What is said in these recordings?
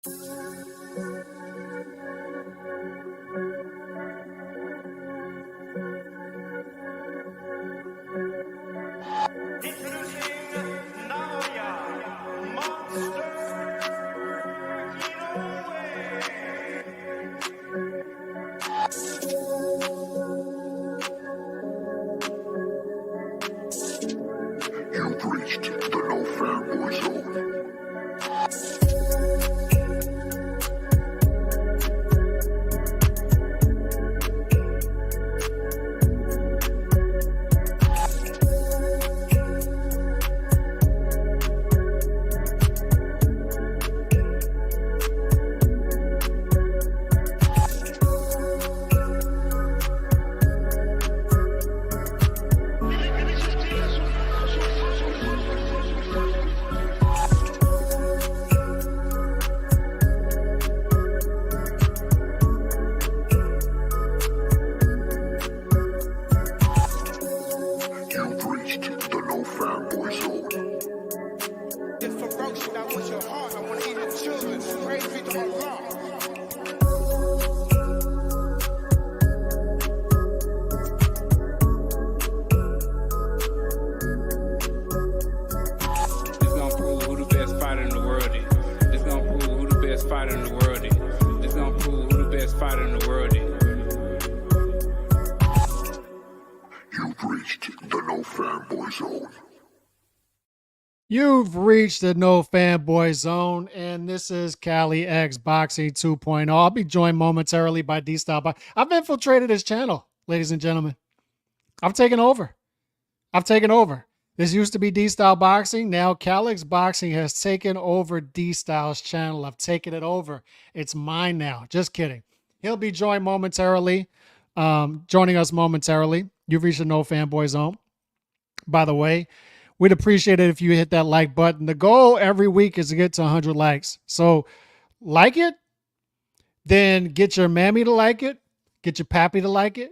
You've reached the no fanboy zone. You've reached the no fanboy zone. It's ferocious. I want your heart. I want to eat your children. Praise be to Allah. It's gonna prove who the best fighter in the world is. It's gonna prove who the best fighter in the world is. It's gonna prove who the best fighter in the world is. You've reached the no fanboy zone. You've reached the No Fanboy Zone, and this is Cali X Boxing 2.0. I'll be joined momentarily by D-Style. I've infiltrated his channel, ladies and gentlemen. I've taken over. This used to be D-Style Boxing. Now Cali X Boxing has taken over D-Style's channel. I've taken it over. It's mine now. Just kidding. He'll be joined momentarily. Joining us momentarily. You've reached the No Fanboy Zone. By the way, we'd appreciate it if you hit that like button. The goal every week is to get to 100 likes. So like it, then get your mammy to like it, get your pappy to like it,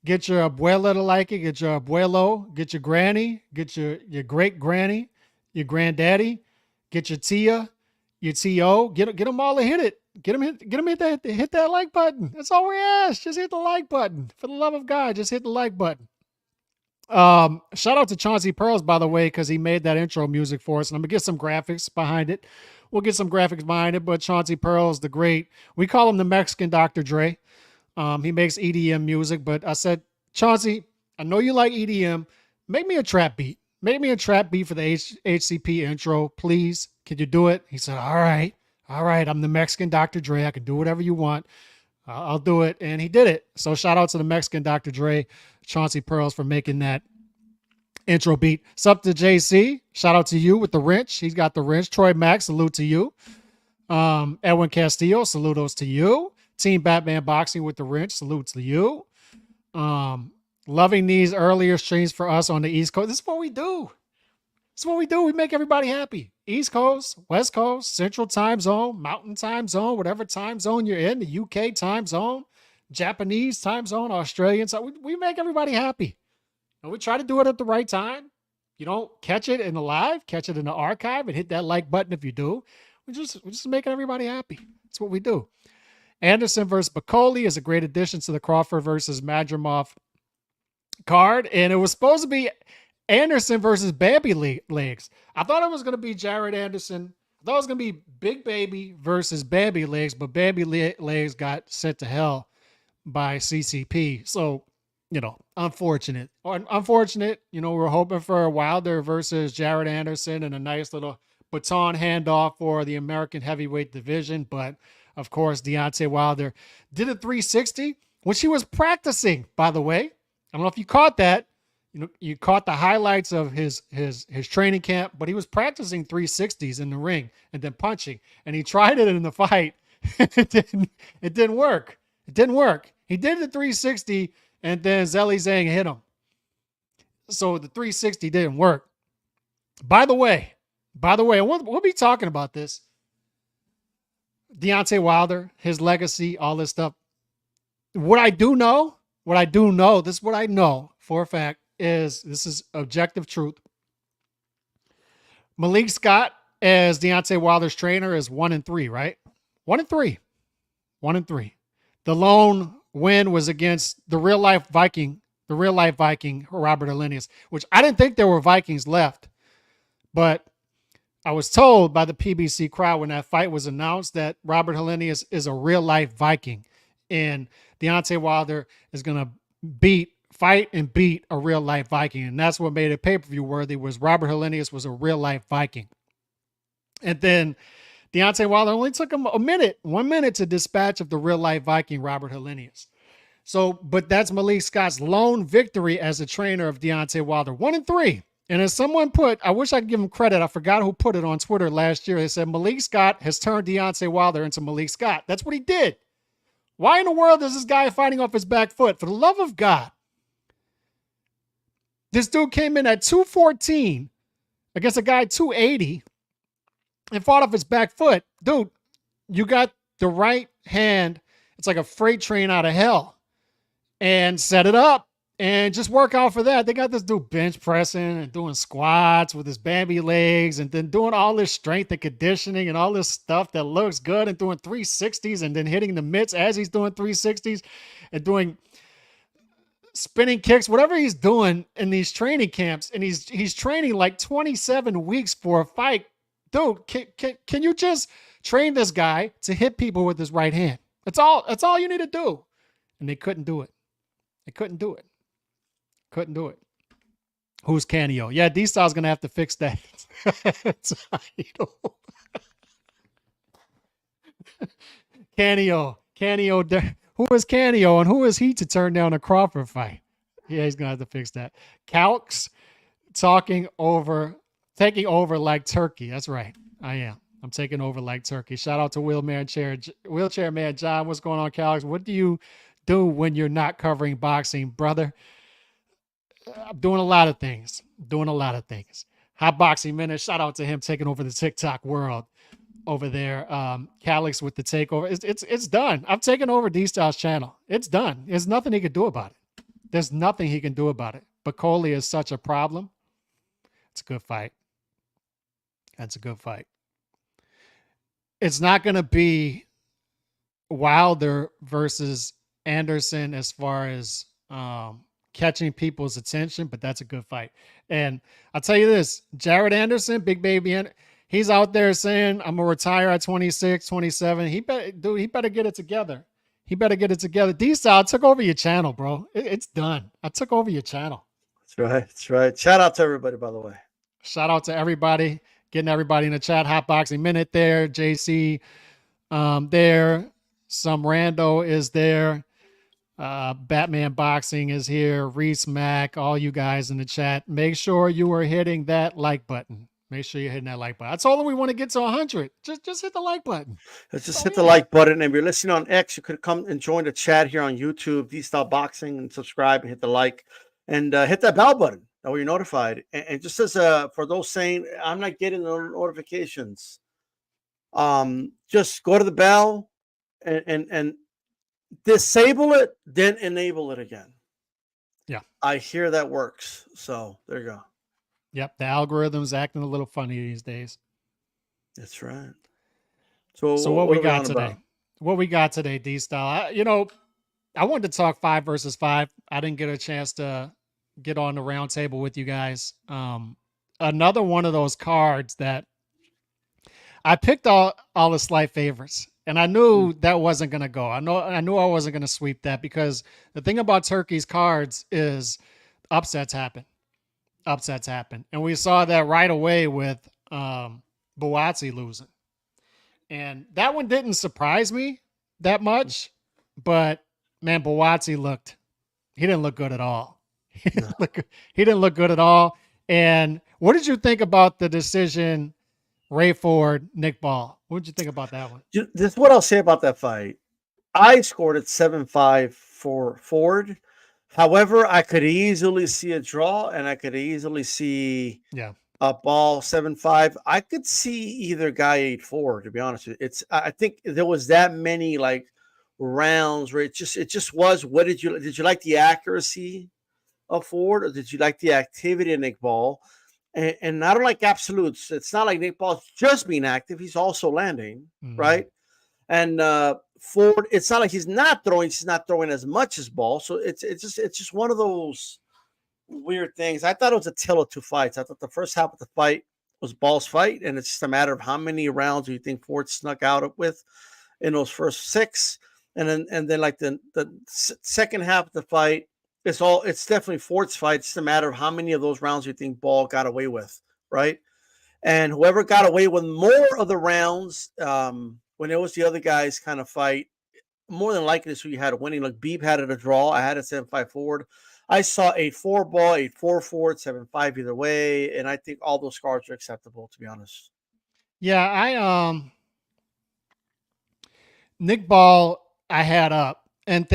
get your abuela to like it, get your abuelo, get your granny, get your great granny, your granddaddy, get your tia, your TO, get them all to hit it. Get them hit that like button. That's all we ask. Just hit the like button. For the love of God, just hit the like button. Shout out to Chauncey Pearls, by the way, because he made that intro music for us, and I'm gonna get some graphics behind it. We'll get some graphics behind it, but Chauncey Pearls, the great, we call him the Mexican Dr. Dre. He makes EDM music, but I said, Chauncey, I know you like EDM. Make me a trap beat. Make me a trap beat for the HCP intro, please. Can you do it? He said, all right. I'm the Mexican Dr. Dre. I can do whatever you want. I'll do it. And he did it. So shout out to the Mexican Dr. Dre, Chauncey Pearls, for making that intro beat. Sup to JC. Shout out to you with the wrench. He's got the wrench. Troy Mack, salute to you. Edwin Castillo, saludos to you. Team Batman Boxing with the wrench, salutes to you. Loving these earlier streams for us on the East Coast. This is what we do. We make everybody happy. East Coast, West Coast, Central Time Zone, Mountain Time Zone, whatever time zone you're in, the UK time zone, Japanese time zone, Australian. So we make everybody happy. And we try to do it at the right time. You don't catch it in the live, catch it in the archive, and hit that like button if you do. We're just making everybody happy. That's what we do. Anderson versus Bacoli is a great addition to the Crawford versus Madrimov card. And it was supposed to be Anderson versus Bambi Legs. I thought it was going to be Jared Anderson. I thought it was going to be Big Baby versus Bambi Legs, but Bambi Legs got sent to hell by CCP. So, unfortunate. We're hoping for Wilder versus Jared Anderson and a nice little baton handoff for the American heavyweight division. But, of course, Deontay Wilder did a 360 when she was practicing, by the way. I don't know if you caught that. You caught the highlights of his training camp, but he was practicing 360s in the ring and then punching. And he tried it in the fight. It didn't work. He did the 360, and then Zhilei Zhang hit him. So the 360 didn't work. By the way, we'll be talking about this. Deontay Wilder, his legacy, all this stuff. What I know, this is what I know for a fact, is this is objective truth. Malik Scott as Deontay Wilder's trainer is 1-3, right? 1-3. 1-3. The lone win was against the real life Viking, Robert Helenius, which I didn't think there were Vikings left. But I was told by the PBC crowd when that fight was announced that Robert Helenius is a real life Viking. And Deontay Wilder is going to fight and beat a real life Viking. And that's what made it pay-per-view worthy, was Robert Helenius was a real life Viking. And then Deontay Wilder only took him 1 minute to dispatch of the real life Viking, Robert Helenius. So, but that's Malik Scott's lone victory as a trainer of Deontay Wilder. 1-3. And as someone put, I wish I could give him credit. I forgot who put it on Twitter last year. They said Malik Scott has turned Deontay Wilder into Malik Scott. That's what he did. Why in the world is this guy fighting off his back foot? For the love of God. This dude came in at 214 against a guy 280 and fought off his back foot. Dude, you got the right hand. It's like a freight train out of hell. And set it up and just work out for that. They got this dude bench pressing and doing squats with his Bambi legs and then doing all this strength and conditioning and all this stuff that looks good and doing 360s and then hitting the mitts as he's doing 360s and doing spinning kicks, whatever he's doing in these training camps. And he's training like 27 weeks for a fight. Dude, can you just train this guy to hit people with his right hand? That's all you need to do. And they couldn't do it. They couldn't do it. Couldn't do it. Who's Canelo? Yeah, D-Style's going to have to fix that title. Canelo. Who is Canelo and who is he to turn down a Crawford fight? Yeah, he's going to have to fix that. Calx taking over like turkey. That's right. I am. I'm taking over like turkey. Shout out to Wheelchair Man John. What's going on, Calx? What do you do when you're not covering boxing, brother? I'm doing a lot of things. Hot Boxing Minute. Shout out to him taking over the TikTok world over there. Calix with the takeover. It's done. I've taken over D-Style's channel. It's done. There's nothing he can do about it. But Coley is such a problem. It's a good fight. That's a good fight. It's not going to be Wilder versus Anderson as far as catching people's attention, but that's a good fight. And I'll tell you this, Jared Anderson, big baby, he's out there saying, I'm going to retire at 26, 27. He better get it together. D-Style, I took over your channel, bro. It's done. I took over your channel. That's right. Shout out to everybody, by the way. Shout out to everybody. Getting everybody in the chat. Hot Boxing Minute there. JC there. Some rando is there. Batman Boxing is here. Reese Mack, all you guys in the chat. Make sure you are hitting that like button. Make sure you're hitting that like button. I told them we want to get to 100. Just hit the like button. Let's just hit the like button. And if you're listening on X, you could come and join the chat here on YouTube, D-Style Boxing, and subscribe and hit the like. And hit that bell button. That way you're notified. And just as for those saying, I'm not getting the notifications, just go to the bell and disable it, then enable it again. Yeah. I hear that works. So there you go. Yep. The algorithm's acting a little funny these days. That's right. So what we got today? What we got today, D-Style? I wanted to talk 5 versus 5. I didn't get a chance to get on the round table with you guys. Another one of those cards that I picked all the slight favorites, and I knew that wasn't going to go. I knew I wasn't going to sweep that, because the thing about Turkey's cards is upsets happen. And we saw that right away with Bouts losing. And that one didn't surprise me that much, but man, Bouts he didn't look good at all. He didn't look good at all. And what did you think about the decision, Ray Ford, Nick Ball? What did you think about that one? This is what I'll say about that fight. I scored at 7-5 for Ford. However, I could easily see a draw, and I could easily see a Ball 7-5. I could see either guy 8-4, to be honest with you. I think there was that many like rounds where it just was. What did you like the accuracy of Ford, or did you like the activity of Nick Ball? And I don't like absolutes. It's not like Nick Ball's just being active; he's also landing, right? And Ford, it's not like he's not throwing. He's not throwing as much as Ball. So it's just one of those weird things. I thought it was a tale of two fights. I thought the first half of the fight was Ball's fight, and it's just a matter of how many rounds do you think Ford snuck out with in those first 6, and then like the second half of the fight, it's definitely Ford's fight. It's a matter of how many of those rounds you think Ball got away with, right? And whoever got away with more of the rounds, when it was the other guy's kind of fight, more than likely this who you had winning. Like Beeb had it a draw. I had it 7-5 Ford. I saw 8-4 Ball, 8-4 Ford, 7-5 either way, and I think all those cards are acceptable, to be honest. Yeah, Nick Ball I had up, and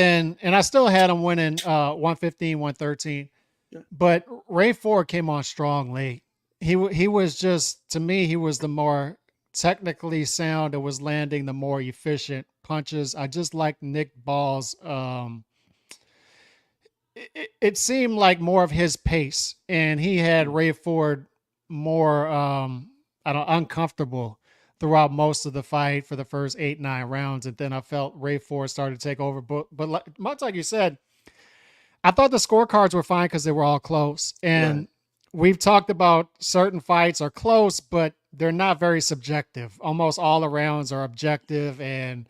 I still had him winning 115, 113. Yeah. But Ray Ford came on strong late. He was just, to me, he was the more technically sound and was landing the more efficient punches. I just like Nick Ball's it seemed like more of his pace, and he had Ray Ford more uncomfortable throughout most of the fight for the first 8-9 rounds, and then I felt Ray Ford started to take over. But much like you said, I thought the scorecards were fine because they were all close, and we've talked about certain fights are close, but they're not very subjective. Almost all the rounds are objective, and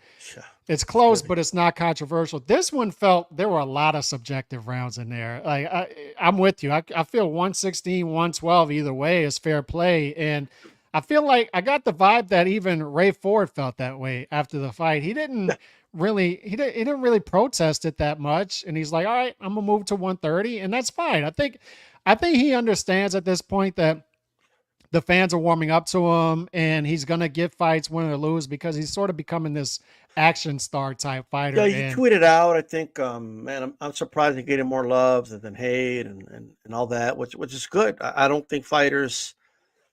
it's close, but it's not controversial. This one felt there were a lot of subjective rounds in there. Like I'm with you. I feel 116, 112 either way is fair play, and I feel like I got the vibe that even Ray Ford felt that way after the fight. He didn't really protest it that much, and he's like, "All right, I'm gonna move to 130," and that's fine. I think he understands at this point that the fans are warming up to him, and he's gonna get fights, win or lose, because he's sort of becoming this action star type fighter. Yeah, he tweeted out, I think, man, I'm surprised he's getting more love than hate and all that, which is good. I don't think fighters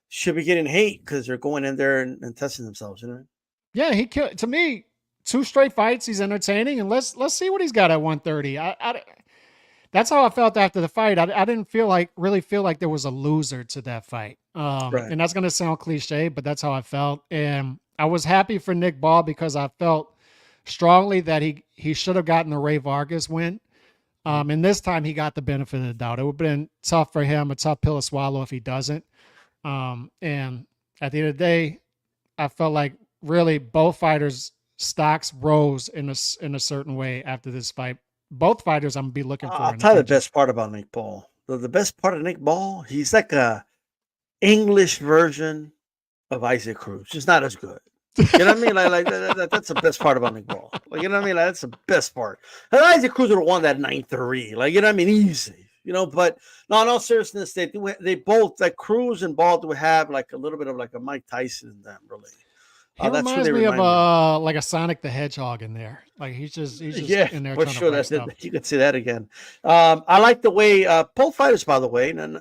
should be getting hate because they're going in there and testing themselves, you know? Yeah, he killed. To me, 2 straight fights, he's entertaining, and let's see what he's got at 130. That's how I felt after the fight. I didn't really feel like there was a loser to that fight. And that's going to sound cliche, but that's how I felt. And I was happy for Nick Ball because I felt strongly that he should have gotten the Ray Vargas win. And this time he got the benefit of the doubt. It would have been tough for him, a tough pill to swallow if he doesn't. And at the end of the day, I felt like really both fighters' stocks rose in a certain way after this fight. Both fighters I'm going to be looking for. I'll tell you the best part about Nick Ball. The best part of Nick Ball, he's like a English version of Isaac Cruz. Just not as good. You know what I mean? Like that's the best part about Nick Ball. Like, you know what I mean? Like, that's the best part. And Isaac Cruz would have won that 9-3. Like, you know what I mean? Easy. You know, but no, in all seriousness, they both, like Cruz and Ball, do have like a little bit of like a Mike Tyson in them, really. He reminds me of like a Sonic the Hedgehog in there. Like he's just in there. For sure, you could see that again. I like the way both fighters, by the way, and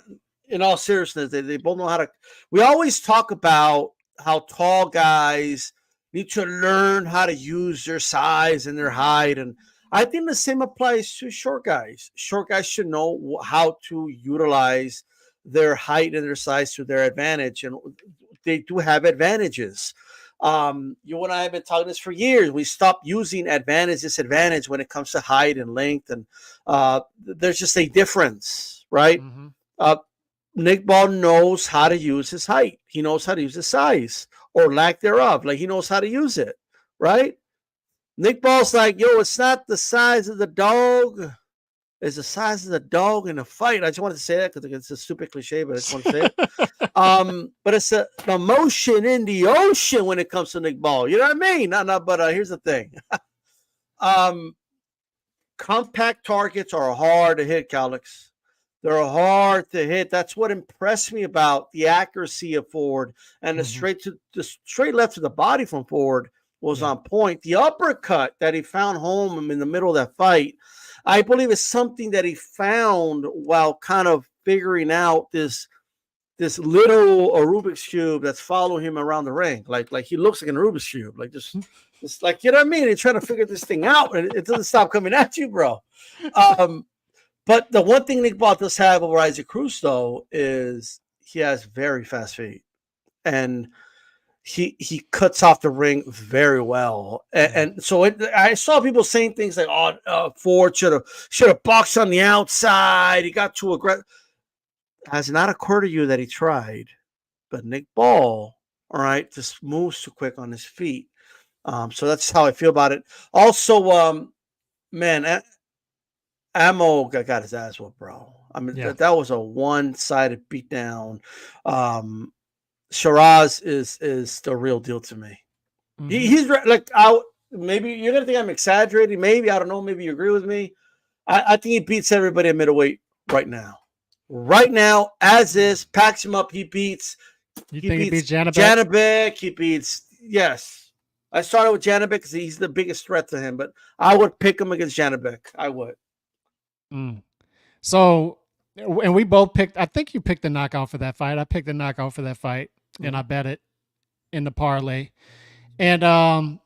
in all seriousness, they both know how to. We always talk about how tall guys need to learn how to use their size and their height, and I think the same applies to short guys. Short guys should know how to utilize their height and their size to their advantage, and they do have advantages. You and I have been talking this for years. We stopped using advantage, disadvantage when it comes to height and length, and there's just a difference, right? Mm-hmm. Nick Ball knows how to use his height. He knows how to use his size or lack thereof. Like he knows how to use it, right? Nick Ball's like, yo, it's not the size of the dog. It's the size of the dog in a fight. I just wanted to say that because it's a stupid cliche, but I just want to say it. But it's the motion in the ocean when it comes to Nick Ball. You know what I mean? But here's the thing. Compact targets are hard to hit, Calix. They're hard to hit. That's what impressed me about the accuracy of Ford and the straight left to the body from Ford was on point. The uppercut that he found home in the middle of that fight, I believe is something that he found while kind of figuring out this little Rubik's cube that's following him around the ring. Like he looks like a Rubik's cube. Like just like, you know what I mean? He's trying to figure this thing out and it doesn't stop coming at you, bro. But the one thing Nick Ball does have over Isaac Cruz, though, is he has very fast feet. And he cuts off the ring very well, and so I saw people saying things like, "Oh, Ford should have boxed on the outside. He got too aggressive." Has not occurred to you that he tried, but Nick Ball, all right, just moves too quick on his feet. So that's how I feel about it. Also, man, Ammo got his ass whooped, bro. I mean, that was a one-sided beatdown. Sheraz is the real deal to me. Mm-hmm. He's like, maybe you're gonna think I'm exaggerating. Maybe, I don't know. Maybe you agree with me. I think he beats everybody at middleweight right now. Right now, as is, packs him up. He beats. You think he beats Janibek? Janibek. He beats. Yes, I started with Janibek because he's the biggest threat to him. But I would pick him against Janibek. I would. So, and we both picked. I think you picked the knockout for that fight. I picked the knockout for that fight. And I bet it in the parlay. And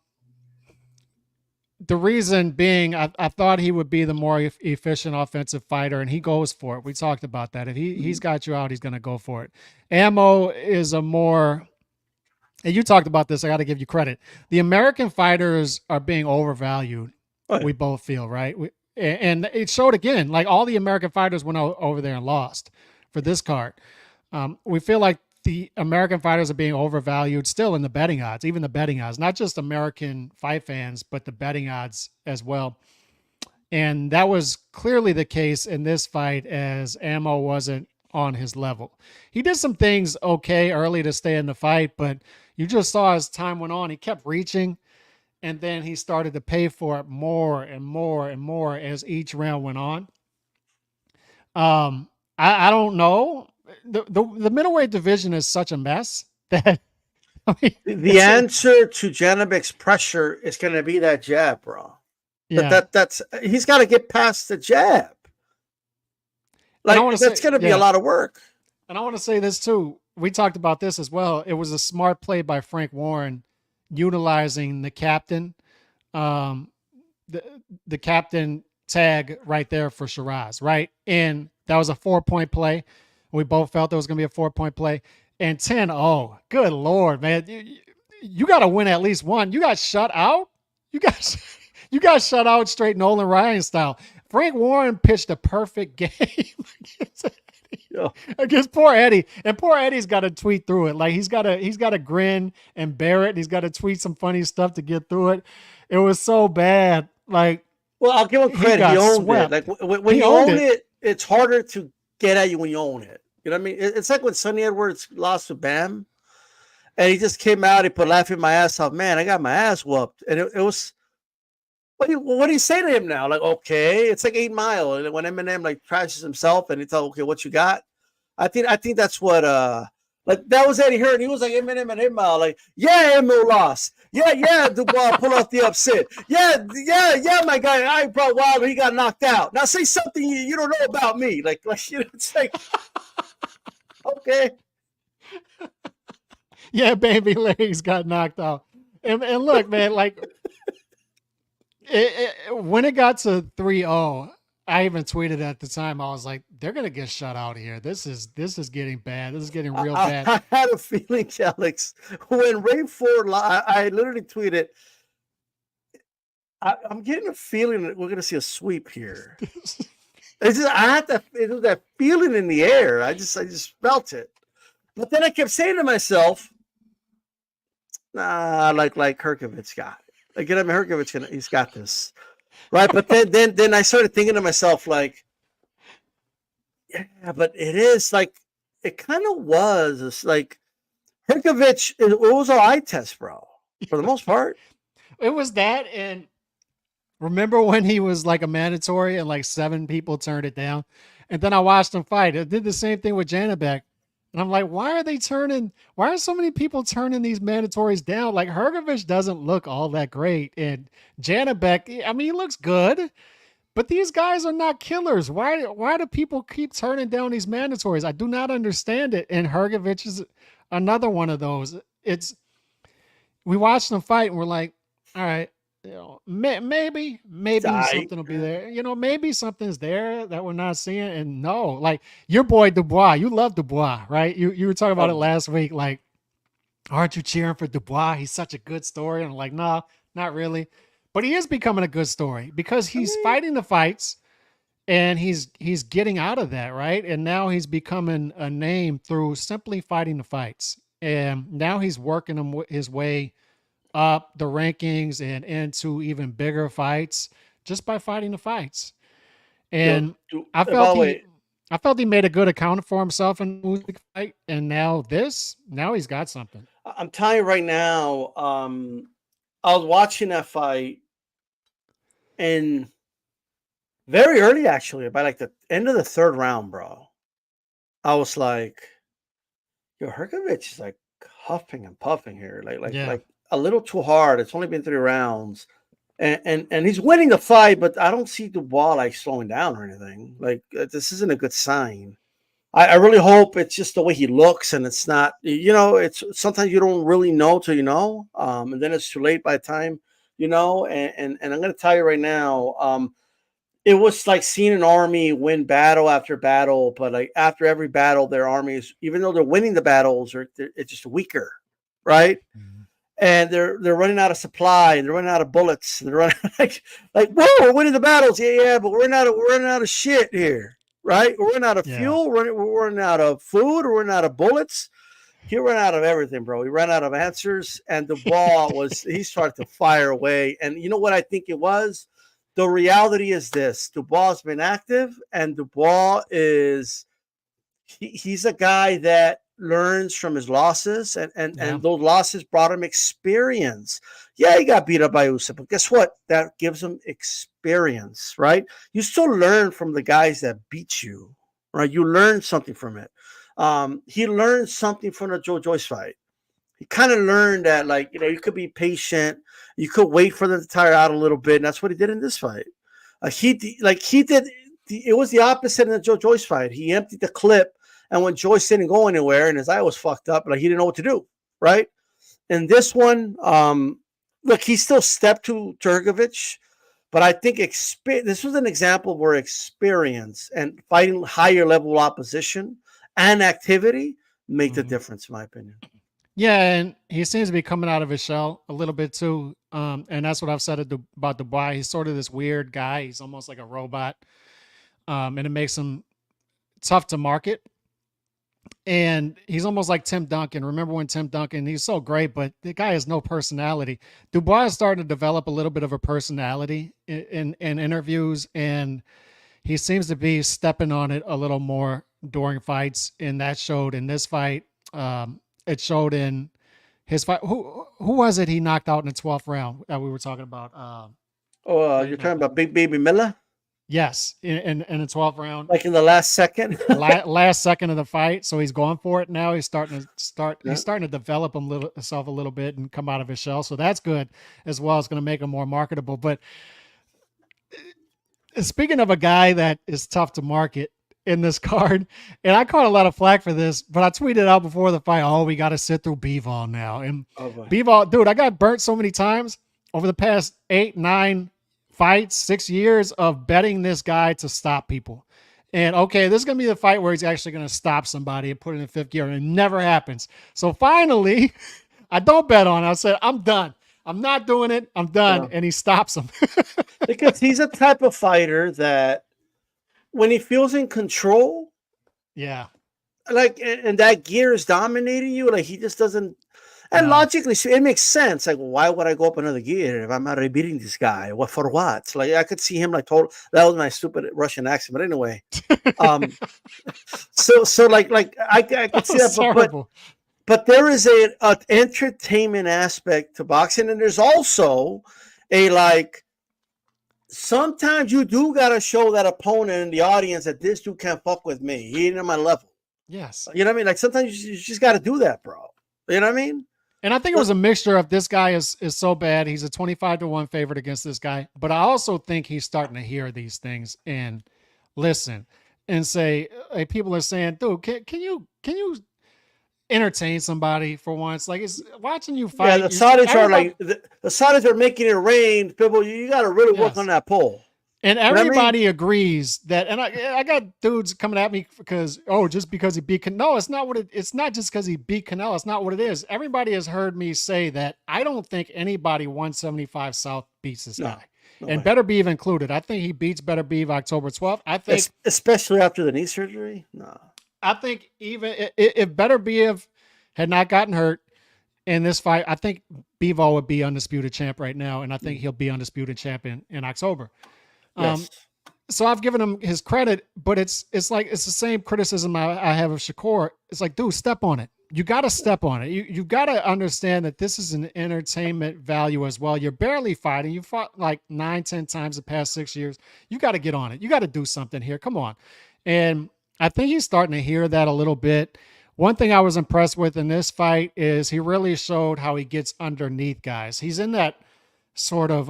the reason being, I thought he would be the more efficient offensive fighter, and he goes for it. We talked about that. If he's got you out, he's going to go for it. Ammo is a more, and you talked about this, I got to give you credit. The American fighters are being overvalued. Right. We both feel, right? And it showed again, like all the American fighters went over there and lost for this card. We feel like the American fighters are being overvalued still in the betting odds, even the betting odds, not just American fight fans, but the betting odds as well. And that was clearly the case in this fight, as Ammo wasn't on his level. He did some things okay early to stay in the fight, but you just saw as time went on, he kept reaching, and then he started to pay for it more and more and more as each round went on. I don't know. The middleweight division is such a mess that the answer to Janibek's pressure is going to be that jab, bro. Yeah. That's he's got to get past the jab. Like that's going to be a lot of work. And I want to say this too. We talked about this as well. It was a smart play by Frank Warren, utilizing the captain, the captain tag right there for Sheraz, right? And that was a 4-point play. We both felt there was going to be a 4-point play. And 10-0. Good Lord, man. You got to win at least one. You got shut out? You got shut out straight Nolan Ryan style. Frank Warren pitched a perfect game against poor Eddie. And poor Eddie's got to tweet through it. Like he's got to grin and bear it. He's got to tweet some funny stuff to get through it. It was so bad. Like, well, I'll give him credit. He owned it. Like when you own it, it's harder to get at you when you own it. You know what I mean? It's like when Sonny Edwards lost to Bam, and he just came out. He put laughing my ass off. Man, I got my ass whooped, and it was. What do you say to him now? Like, okay, it's like 8 Mile, and when Eminem like trashes himself, and he tells, okay, what you got? I think that's what like that was Eddie Hearn. He was like Eminem and 8 Mile, like, yeah, Eminem lost. Yeah, Dubois pull off the upset. Yeah, my guy, I brought Wilder, he got knocked out. Now say something you don't know about me. Like you know, it's like okay. Yeah, baby legs got knocked out. And look, man, like when it got to 3-0, I even tweeted at the time, I was like, they're going to get shut out here. This is getting bad. This is getting real bad. I had a feeling, Alex, when Ray Ford, I literally tweeted, I'm getting a feeling that we're going to see a sweep here. It was that feeling in the air. I just felt it. But then I kept saying to myself, nah, like Hrgovic got it. Like, I mean, Hrgovic, he's got this. Right, but then I started thinking to myself, like, yeah, but it is like, it kind of was. It's like, Hrgovic, it was an eye test, bro, for the most part. It was that, and remember when he was like a mandatory and like 7 people turned it down? And then I watched him fight. It did the same thing with Janibek. And I'm like, why are so many people turning these mandatories down? Like, Hrgovic doesn't look all that great. And Janibek, I mean, he looks good, but these guys are not killers. Why do people keep turning down these mandatories? I do not understand it. And Hrgovic is another one of those. We watched them fight and we're like, all right, you know, maybe something will be there. You know, maybe something's there that we're not seeing. And no, like your boy Dubois, you love Dubois, right? You were talking about it last week. Like aren't you cheering for Dubois? He's such a good story. And I'm like, no, not really. But he is becoming a good story because he's fighting the fights and he's getting out of that, right? And now he's becoming a name through simply fighting the fights. And now he's working his way up the rankings and into even bigger fights just by fighting the fights. And I felt he made a good account for himself in the Usyk fight, and now he's got something. I'm telling you right now, I was watching that fight, and very early, actually, by like the end of the third round, bro, I was like, yo, Hrgovic is like huffing and puffing here, like a little too hard. It's only been 3 rounds. And he's winning the fight, but I don't see Dubois like slowing down or anything. Like this isn't a good sign. I really hope it's just the way he looks, and it's not. It's sometimes you don't really know till you know, and then it's too late by the time you know. And I'm gonna tell you right now, it was like seeing an army win battle after battle, but like after every battle, their armies, even though they're winning the battles, it's just weaker, right? Mm-hmm. And they're running out of supply, and they're running out of bullets, and they're running like whoa, we're winning the battles, yeah, but we're running out of shit here, right? We're running out of fuel, we're running out of food, we're running out of bullets. He ran out of everything, bro. He ran out of answers, and Dubois he started to fire away. And you know what I think it was? The reality is this: Dubois has been active, and Dubois he's a guy that learns from his losses, and those losses brought him experience. Yeah, he got beat up by Usyk, but guess what? That gives him experience, right? You still learn from the guys that beat you, right? You learn something from it. He learned something from the Joe Joyce fight. He kind of learned that, like, you could be patient, you could wait for them to tire out a little bit, and that's what he did in this fight. He did. It was the opposite in the Joe Joyce fight. He emptied the clip. And when Joyce didn't go anywhere and his eye was fucked up, like he didn't know what to do, right? And this one, look, he still stepped to Hrgovic, but I think this was an example where experience and fighting higher level opposition and activity make the difference, in my opinion. Yeah, and he seems to be coming out of his shell a little bit too. And that's what I've said about Dubois. He's sort of this weird guy. He's almost like a robot. And it makes him tough to market. And he's almost like Tim Duncan. Remember when Tim Duncan, he's so great, but the guy has no personality. Dubois is starting to develop a little bit of a personality in interviews, and he seems to be stepping on it a little more during fights, and that showed in this fight. It showed in his fight. Who was it he knocked out in the 12th round that we were talking about? You're talking about Big Baby Miller? Yes, in the 12th round, like in the last second, last second of the fight. So he's going for it now. He's starting to develop himself a little bit and come out of his shell. So that's good as well. It's going to make him more marketable. But speaking of a guy that is tough to market in this card, and I caught a lot of flack for this, but I tweeted out before the fight, "Oh, we got to sit through Bivol now." And Bivol, dude, I got burnt so many times over the past 8, 9 fights, 6 years of betting this guy to stop people. And okay, this is going to be the fight where he's actually going to stop somebody and put it in 5th gear, and it never happens. So finally, I don't bet on it. I said, I'm done. I'm not doing it. I'm done. Yeah. And he stops him. Because he's a type of fighter that when he feels in control, like, and that gear is dominating you, like he just doesn't. And logically, it makes sense. Like, why would I go up another gear if I'm not beating this guy? What for? What? Like, I could see him like total. That was my stupid Russian accent, but anyway. So like I could see that, but there is an entertainment aspect to boxing, and there's also a like. Sometimes you do gotta show that opponent in the audience that this dude can't fuck with me. He ain't on my level. Yes. You know what I mean? Like sometimes you just gotta do that, bro. You know what I mean? And I think it was a mixture of this guy is so bad. He's a 25-1 favorite against this guy. But I also think he's starting to hear these things and listen and say, hey, people are saying, dude, can you entertain somebody for once? Like, it's watching you fight. Yeah, the Saudis are like, the Saudis are making it rain. People, you got to really work on that pole. And everybody agrees that, and I got dudes coming at me because, just because he beat Canelo. No, it's not it's not just because he beat Canelo. It's not what it is. Everybody has heard me say that I don't think anybody 175 South beats this guy. And Better Beeve included. I think he beats Better Beeve October 12th. I think, especially after the knee surgery. No, I think even if Better Beeve had not gotten hurt in this fight, I think Bivol would be undisputed champ right now, and I think he'll be undisputed champion in October. Yes. So I've given him his credit, but it's like it's the same criticism I have of Shakur. It's like, dude, step on it. You got to step on it. You've got to understand that this is an entertainment value as well. You're barely fighting. You fought like 9-10 times the past 6 years. You got to get on it. You got to do something here. Come on. And I think he's starting to hear that a little bit. One thing I was impressed with in this fight is he really showed how he gets underneath guys. He's in that sort of,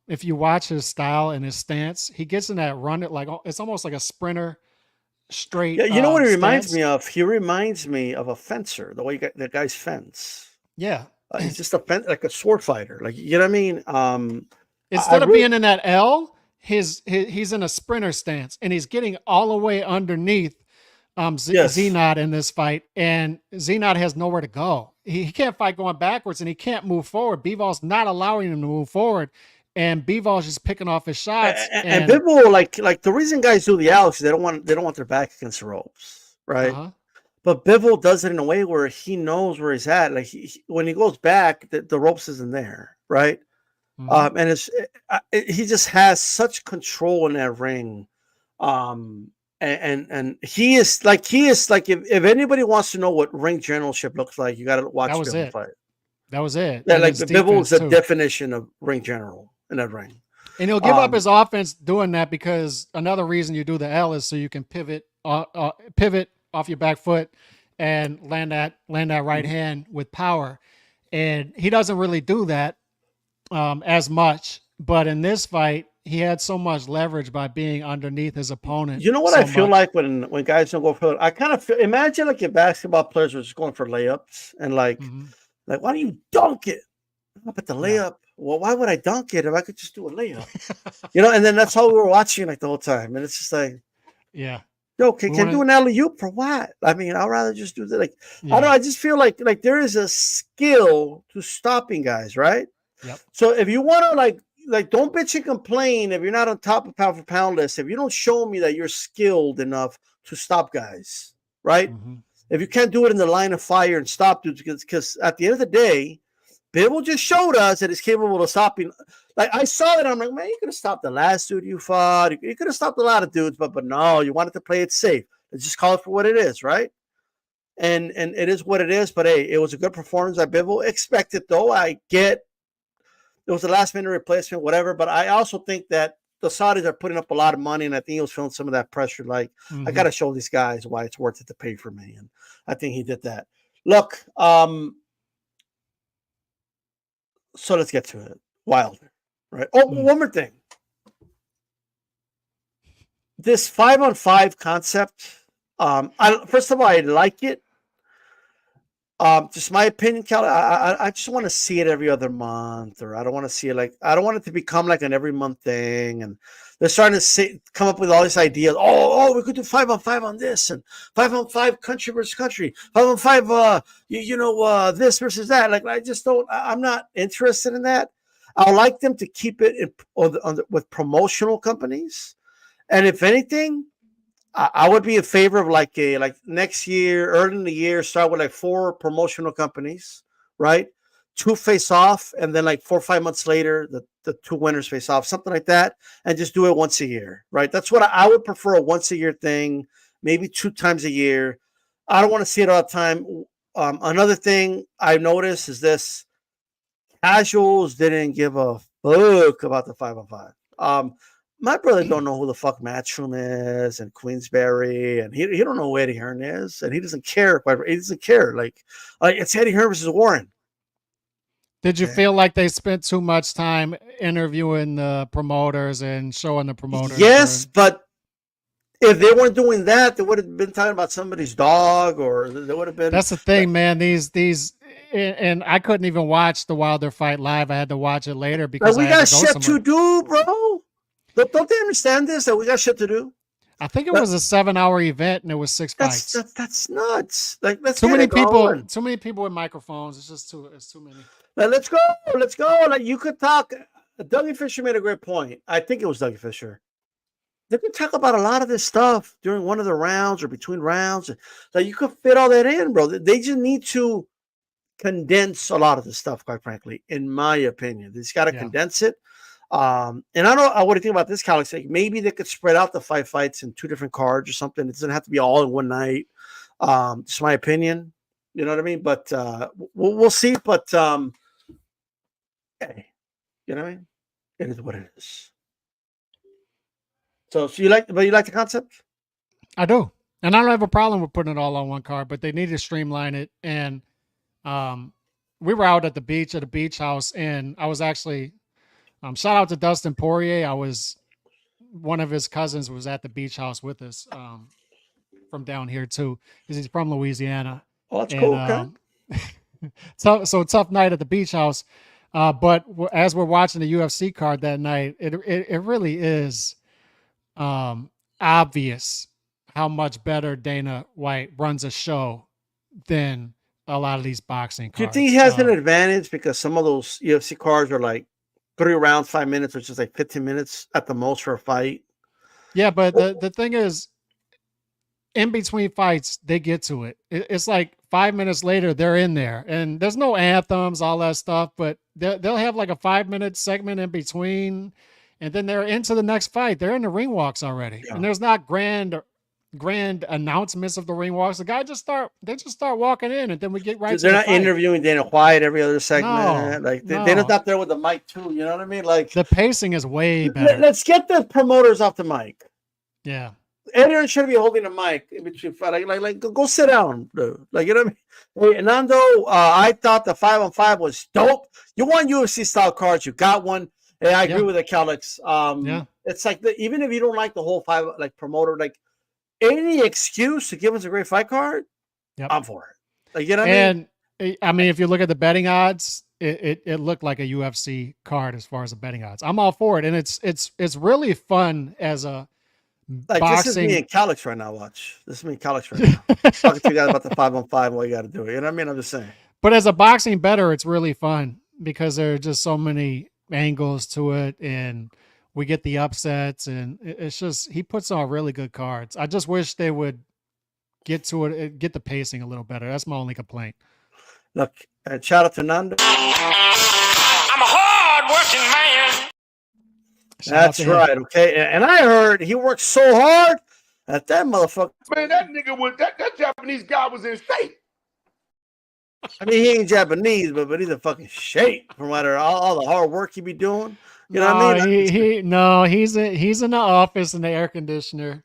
if you watch his style and his stance, he gets in that run. It's almost like a sprinter. Straight. Yeah, you know what he reminds me of? He reminds me of a fencer, the way the guy's fence. Yeah. He's just a like a sword fighter. Like, you know what I mean? Instead of being in that L, he's in a sprinter stance, and he's getting all the way underneath Zenat in this fight, and Zenat has nowhere to go. He can't fight going backwards, and he can't move forward. Bivol's not allowing him to move forward. And Bivol's just picking off his shots. And Bivol, like the reason guys do the Alex, they don't want their back against the ropes, right? But Bivol does it in a way where he knows where he's at. Like when he goes back, the ropes isn't there, right? And he just has such control in that ring. And he is like if anybody wants to know what ring generalship looks like, you got to watch Bivol fight. That was it. Yeah, like Bivol is the definition of ring general in that ring. And he'll give up his offense doing that, because another reason you do the L is so you can pivot off your back foot and land that right hand with power. And he doesn't really do that as much. But in this fight, he had so much leverage by being underneath his opponent. You know what I feel like when guys don't go for it? I kind of feel, imagine like your basketball players were just going for layups and like why don't you dunk it? But the layup, well, why would I dunk it if I could just do a layup? And then that's how we were watching like the whole time. And it's just like, yo, can do an alley-oop for what? I mean, I'd rather just do that. Like, I don't know. I just feel like there is a skill to stopping guys, right? Yep. So if you want to like don't bitch and complain if you're not on top of pound for pound list, if you don't show me that you're skilled enough to stop guys, right? If you can't do it in the line of fire and stop dudes, because at the end of the day, Bivol just showed us that he's capable of stopping. Like I saw it, I'm like, man, you could have stopped the last dude you fought. You could have stopped a lot of dudes, but no, you wanted to play it safe. Let's just call it for what it is, right? And it is what it is. But hey, it was a good performance by Bivol. Expected though. I get it was a last minute replacement, whatever. But I also think that the Saudis are putting up a lot of money, and I think he was feeling some of that pressure. Like I got to show these guys why it's worth it to pay for me, and I think he did that. Look, so let's get to it. Wilder, right? Oh, one more thing. This 5-on-5 concept. First of all, I like it. Just my opinion, Kelly. I just want to see it every other month, or I don't want to see it I don't want it to become like an every month thing. And they're starting to come up with all these ideas. Oh, we could do 5-on-5 on this, and 5-on-5 country versus country, 5-on-5, this versus that. Like I just don't. I'm not interested in that. I like them to keep it with promotional companies, and if anything, I would be in favor of like next year, early in the year, start with like 4 promotional companies, right? 2 face off, and then like 4 or 5 months later, the 2 winners face off, something like that, and just do it once a year, right? That's what I would prefer, a once a year thing, maybe 2 times a year. I don't want to see it all the time. Another thing I noticed is this: casuals didn't give a fuck about the 5-on-5. My brother don't know who the fuck Matchroom is and Queensberry, and he don't know who Eddie Hearn is, and he doesn't care. He doesn't care. Like it's Eddie Hearn versus Warren. Did you feel like they spent too much time interviewing the promoters and showing the promoters? Yes, but if they weren't doing that, they would have been talking about somebody's dog, or they would have been. That's the thing, man. These, and I couldn't even watch the Wilder fight live. I had to watch it later because we got shit to do, bro. Don't they understand this? That we got shit to do. I think it was a 7-hour event and it was 6 fights. That's nuts. Like, let's too get many it people. going. Too many people with microphones. It's just too. It's too many. Like, let's go. Let's go. Like, you could talk. Dougie Fisher made a great point. I think it was Dougie Fisher. They could talk about a lot of this stuff during one of the rounds or between rounds. Like, you could fit all that in, bro. They just need to condense a lot of this stuff, quite frankly, in my opinion. They just got to condense it. And I don't know what do you think about this, Alex? Like, maybe they could spread out the 5 fights in 2 different cards or something. It doesn't have to be all in one night. It's my opinion. You know what I mean? But we'll see. But hey, you know what I mean? It is what it is. So you like the concept? I do. And I don't have a problem with putting it all on one card, but they need to streamline it. And we were out at the beach house, and I was actually shout out to Dustin Poirier. One of his cousins was at the beach house with us from down here too, because he's from Louisiana. Oh, that's cool. Okay. So tough night at the beach house. But as we're watching the UFC card that night, it really is obvious how much better Dana White runs a show than a lot of these boxing cards. Do you think he has an advantage because some of those UFC cards are like 3 rounds, 5 minutes, which is like 15 minutes at the most for a fight? Yeah, but the thing is, in between fights, they get to it. It's like 5 minutes later, they're in there, and there's no anthems, all that stuff, but they'll have like a 5-minute segment in between, and then they're into the next fight. They're in the ring walks already, and there's not grand announcements of the ring walks. The guy just start walking in, and then we get right. They're not interviewing Dana White every other segment. Dana's not there with the mic too. You know what I mean? Like, the pacing is way better. Let's get the promoters off the mic. Yeah. Anyone should be holding a mic in between. Like, go sit down, dude. Like, you know what I mean? Hey, Nando, I thought the 5-on-5 was dope. You want UFC style cards? You got one. Hey, I agree with the Calix. It's like even if you don't like the whole 5 like promoter, like any excuse to give us a great fight card, I'm for it. Like, you know what I mean? And I mean, if you look at the betting odds, it looked like a UFC card as far as the betting odds. I'm all for it, and it's really fun as a like boxing. This is me and Calix right now. Watch. This is me and Calix right now. Talking to you guys about the 5-on-5, what you got to do. You know what I mean? I'm just saying. But as a boxing bettor, it's really fun because there are just so many angles to it, and we get the upsets, and it's just he puts on really good cards. I just wish they would get to it, get the pacing a little better. That's my only complaint. Look, shout out to Nando. I'm a hard-working man. That's right. Okay, and I heard he worked so hard that motherfucker. Man, that nigga was that Japanese guy was in shape. I mean, he ain't Japanese, but he's in fucking shape from what all the hard work he be doing. You know what I mean? He's in the office in the air conditioner,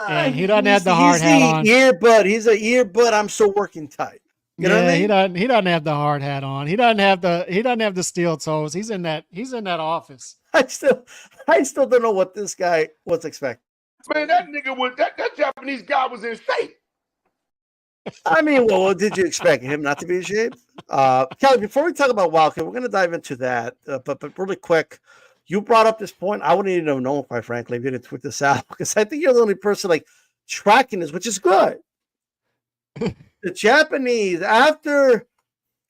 and he doesn't have the hard hat on. Earbud. He's an earbud. I'm still working type. You know what I mean? He doesn't have the hard hat on. He doesn't have the steel toes. He's in that office. I still don't know what this guy was expecting. Man, that nigga was that Japanese guy was in shape. I mean, well, what did you expect him not to be in shape? Kelly, before we talk about Wildcat, we're going to dive into that. But really quick, you brought up this point. I wouldn't even have known, quite frankly, if you didn't tweet this out, because I think you're the only person like tracking this, which is good. The Japanese, after,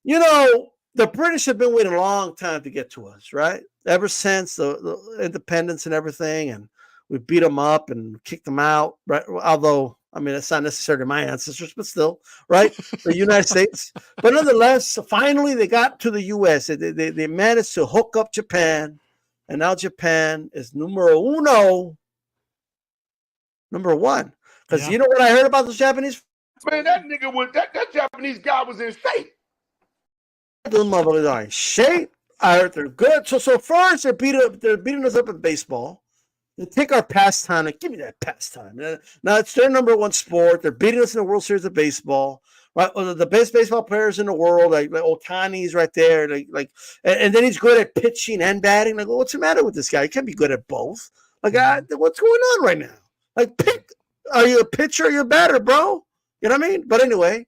the British have been waiting a long time to get to us, right? Ever since the independence and everything, and we beat them up and kicked them out, right? Although, I mean, it's not necessarily my ancestors, but still, right? The United States. But nonetheless, finally, they got to the U.S. They managed to hook up Japan, and now Japan is number one. Because you know what I heard about those Japanese? Man, that nigga was that Japanese guy was in shape. Those motherfuckers are in shape. I heard they're good. So first they're beating us up in baseball. They take our pastime. Like, give me that pastime. Now it's their number one sport. They're beating us in the World Series of baseball. Right, the best baseball players in the world, like Ohtani's right there. And then he's good at pitching and batting. Like, what's the matter with this guy? He can't be good at both. Like, what's going on right now? Like, pick. Are you a pitcher or you're a batter, bro? You know what I mean? But anyway.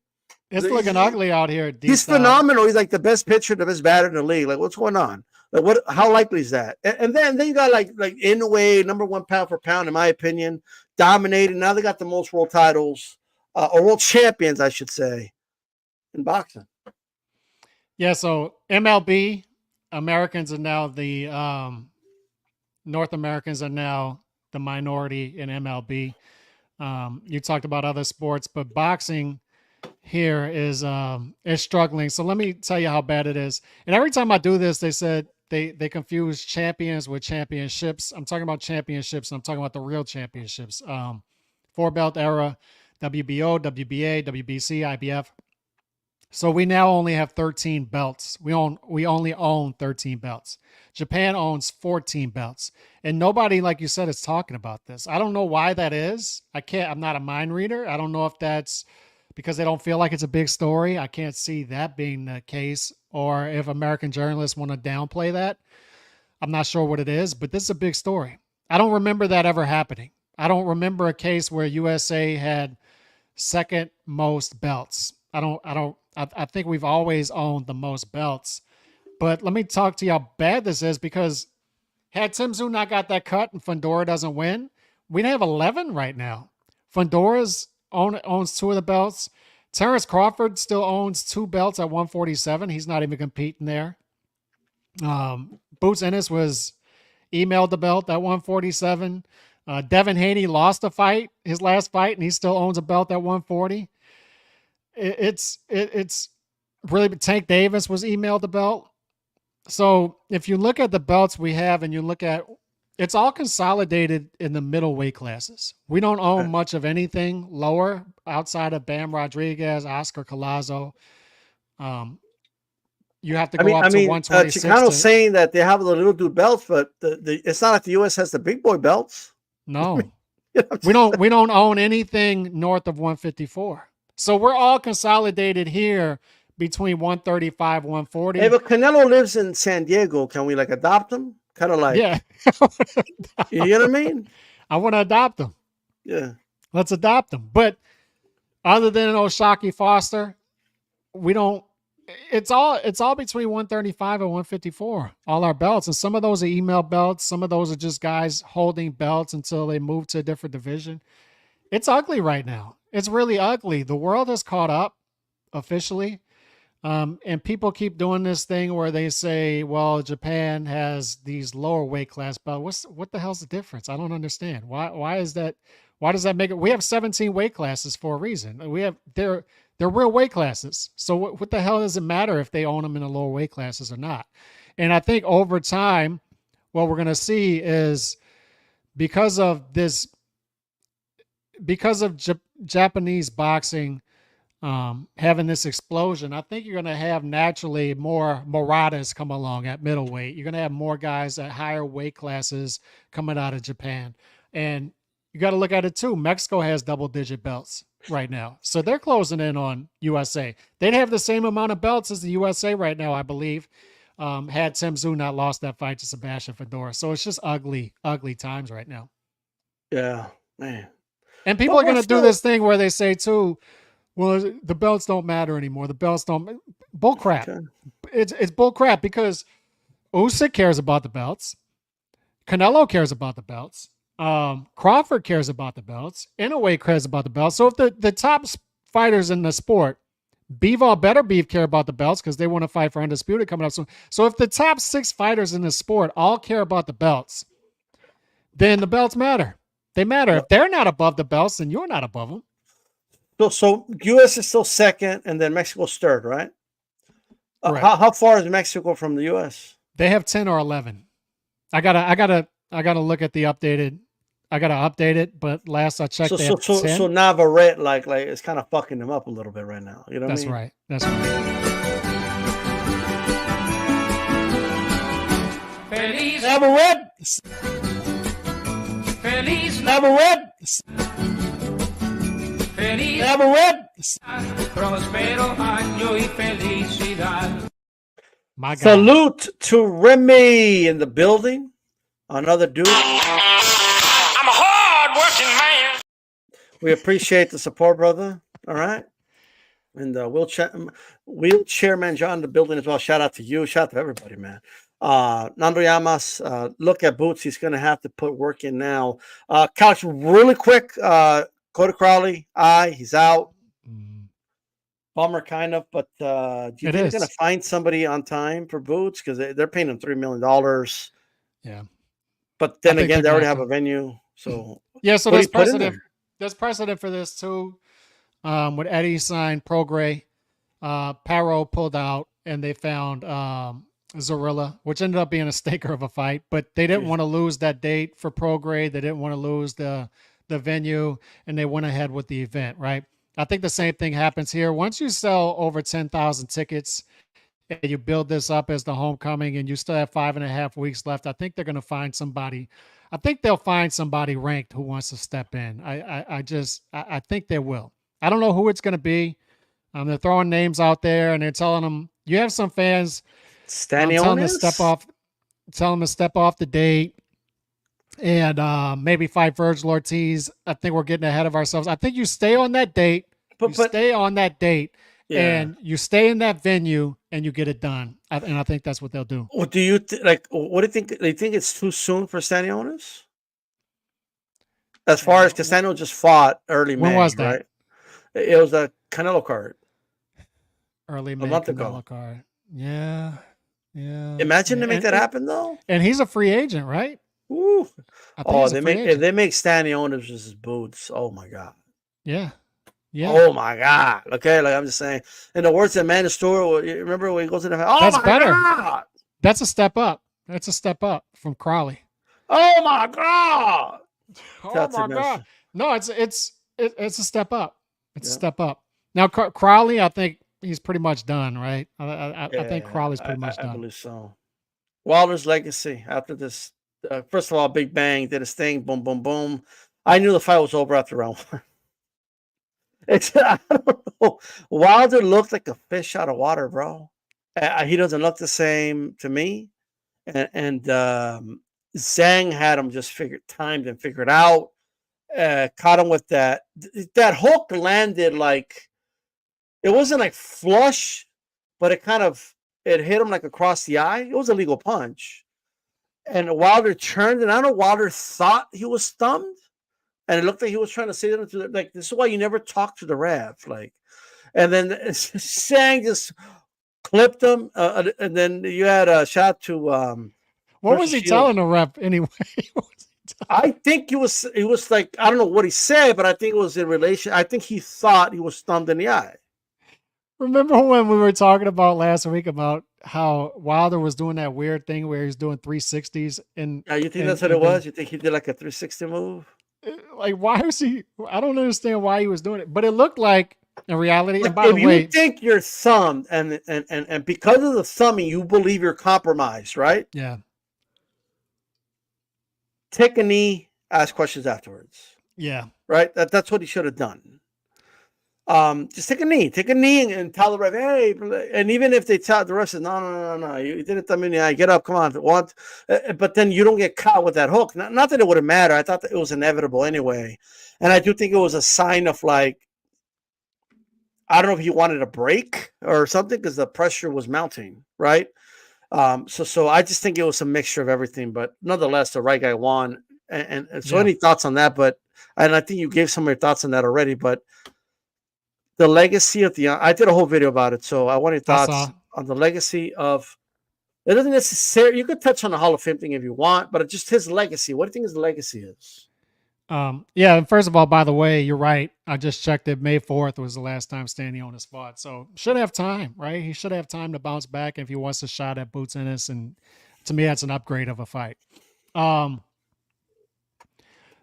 It's looking ugly out here. He's phenomenal. He's like the best pitcher, the best batter in the league. Like, what's going on? Like what? How likely is that? And then you got like Inoue, #1 pound for pound, in my opinion, dominating. Now they got the most world titles, or world champions, I should say, in boxing. Yeah. So MLB Americans are now the North Americans are now the minority in MLB. You talked about other sports, but boxing here is struggling. So let me tell you how bad it is. And every time I do this, they said they confuse champions with championships. I'm talking about championships, and I'm talking about the real championships. 4-belt era, WBO, WBA, WBC, IBF. So we now only have 13 belts. We only own 13 belts. Japan owns 14 belts. And nobody, like you said, is talking about this. I don't know why that is. I'm not a mind reader. I don't know if that's because they don't feel like it's a big story. I can't see that being the case. Or if American journalists want to downplay that. I'm not sure what it is, but this is a big story. I don't remember that ever happening. I don't remember a case where USA had second most belts. I think we've always owned the most belts. But let me talk to you how bad this is, because had Tim Tszyu not got that cut and Fundora doesn't win, we'd have 11 right now. Fundora's owns 2 of the belts. Terrence Crawford still owns 2 belts at 147. He's not even competing there. Boots Ennis was emailed the belt at 147. Devin Haney lost a fight, his last fight, and he still owns a belt at 140. It's really, Tank Davis was emailed the belt. So if you look at the belts we have and you look at, it's all consolidated in the middleweight classes. We don't own much of anything lower outside of Bam Rodriguez, Oscar Collazo. You have to go up to 126. Chicano's saying that they have the little dude belts, but it's not like the U.S. has the big boy belts. No, we don't own anything north of 154. So we're all consolidated here between 135, 140. Hey, but Canelo lives in San Diego. Can we adopt him? Kind of like, yeah. You know what I mean? I want to adopt him. Yeah. Let's adopt him. But other than Oshaki Foster, we don't, it's all between 135 and 154, all our belts. And some of those are email belts. Some of those are just guys holding belts until they move to a different division. It's ugly right now. It's really ugly. The world has caught up officially. And people keep doing this thing where they say, well, Japan has these lower weight class belts. What the hell's the difference? I don't understand. Why is that? Why does that make it? We have 17 weight classes for a reason. They're real weight classes. So what the hell does it matter if they own them in the lower weight classes or not? And I think over time, what we're going to see is because of Japanese boxing having this explosion, I think you're going to have naturally more Muratas come along at middleweight. You're going to have more guys at higher weight classes coming out of Japan. And you got to look at it too. Mexico has double-digit belts right now. So they're closing in on USA. They'd have the same amount of belts as the USA right now, I believe, had Tim Tszyu not lost that fight to Sebastian Fundora. So it's just ugly, ugly times right now. Yeah, man. And people are going to do this thing where they say too, well, the belts don't matter anymore. The belts don't. Bull crap. Okay. It's bull crap because Usyk cares about the belts. Canelo cares about the belts. Crawford cares about the belts. Inoue cares about the belts. So if the top fighters in the sport, Bivol better care about the belts because they want to fight for undisputed coming up soon. So if the top 6 fighters in the sport all care about the belts, then the belts matter. They matter. If they're not above the belts, then you're not above them. So U.S. is still second, and then Mexico's third, right? Right. How far is Mexico from the U.S.? They have 10 or 11. I gotta look at the updated. I gotta update it, but last I checked, they have 10. So Navarrete like it's kind of fucking them up a little bit right now. You know what I mean? Right. That's right. Feliz Navarrete. Feliz Navarrete. Feliz Navarrete. Prospero año y felicidad. My God. Salute to Remy in the building. Another dude. I'm a hard-working man. We appreciate the support, brother. All right. And wheelchairman John in the building as well. Shout out to you. Shout out to everybody, man. Nando Llamas, look at Boots. He's going to have to put work in now. Couch, really quick. Cody Crowley, he's out. Bummer, kind of. But do you think they're going to find somebody on time for Boots? Because they're paying him $3 million. Yeah. But then again, they already have a venue. So yeah, so there's precedent. There's precedent for this too. With Eddie signed Prograis, Paro pulled out, and they found Zorilla, which ended up being a stinker of a fight. But they didn't want to lose that date for Prograis. They didn't want to lose the venue, and they went ahead with the event. Right. I think the same thing happens here. Once you sell over 10,000 tickets and you build this up as the homecoming, and you still have 5.5 weeks left, I think they're going to find somebody. I think they'll find somebody ranked who wants to step in. I think they will. I don't know who it's going to be. They're throwing names out there, and they're telling them, you have some fans telling them to step off the date and maybe fight Virgil Ortiz. I think we're getting ahead of ourselves. I think you stay on that date. Stay on that date. Yeah. And you stay in that venue and you get it done. And I think that's what they'll do. Well, do you what do you think? Do you think it's too soon for Stanionis? As far as Castano just fought early May. When was that? Right? It was a Canelo card. Early May Canelo card. Yeah. Yeah. Imagine to make that happen though. And he's a free agent, right? Ooh. Oh, they make Stanionis just Boots. Oh my God. Yeah. Yeah. Oh my God. Okay, like I'm just saying. In the words of Man Store, remember when he goes to the that's better. God. That's a step up. That's a step up from Crowley. Oh my God. Oh my God. No, it's a step up. It's a step up. Now Crowley, I think he's pretty much done, right? I think Crowley's pretty much done. I believe so. Wilder's legacy after this. First of all, Big Bang did his thing. Boom, boom, boom. I knew the fight was over after round one. I don't know. Wilder looked like a fish out of water, bro. He doesn't look the same to me. And Zhang had him just timed and figured out. Caught him with that hook landed like it wasn't like flush, but it hit him like across the eye. It was a legal punch. And Wilder turned, and I know Wilder thought he was stunned. And it looked like he was trying to say them to like, this is why you never talk to the ref. Like, and then Sang just clipped him. And then you had a shot to what was he telling the ref anyway? I think he was like, I don't know what he said, but I think it was in relation. I think he thought he was stunned in the eye. Remember when we were talking about last week about how Wilder was doing that weird thing where he's doing 360s? And you think that's what it was? You think he did like a 360 move? Like, why was he? I don't understand why he was doing it, but it looked like in reality. And by the way, you think you're thumbed, and because of the thumbing, you believe you're compromised, right? Yeah. Take a knee, ask questions afterwards. Yeah. Right. That's what he should have done. Just take a knee and tell the ref, hey, and even if they tell the ref says, no, you didn't tell me in the eye, get up, come on, what? But then you don't get caught with that hook. Not that it would have mattered. I thought that it was inevitable anyway. And I do think it was a sign of like, I don't know if he wanted a break or something because the pressure was mounting, right? So I just think it was a mixture of everything, but nonetheless, the right guy won. And so any thoughts on that? And I think you gave some of your thoughts on that already, but the legacy of I did a whole video about it, so I want your thoughts on the legacy of. It doesn't necessarily. You could touch on the Hall of Fame thing if you want, but it's just his legacy. What do you think his legacy is? Yeah. And first of all, by the way, you're right. I just checked it. May 4th was the last time Stanionis fought, so should have time, right? He should have time to bounce back if he wants a shot at Boots Ennis, and to me, that's an upgrade of a fight.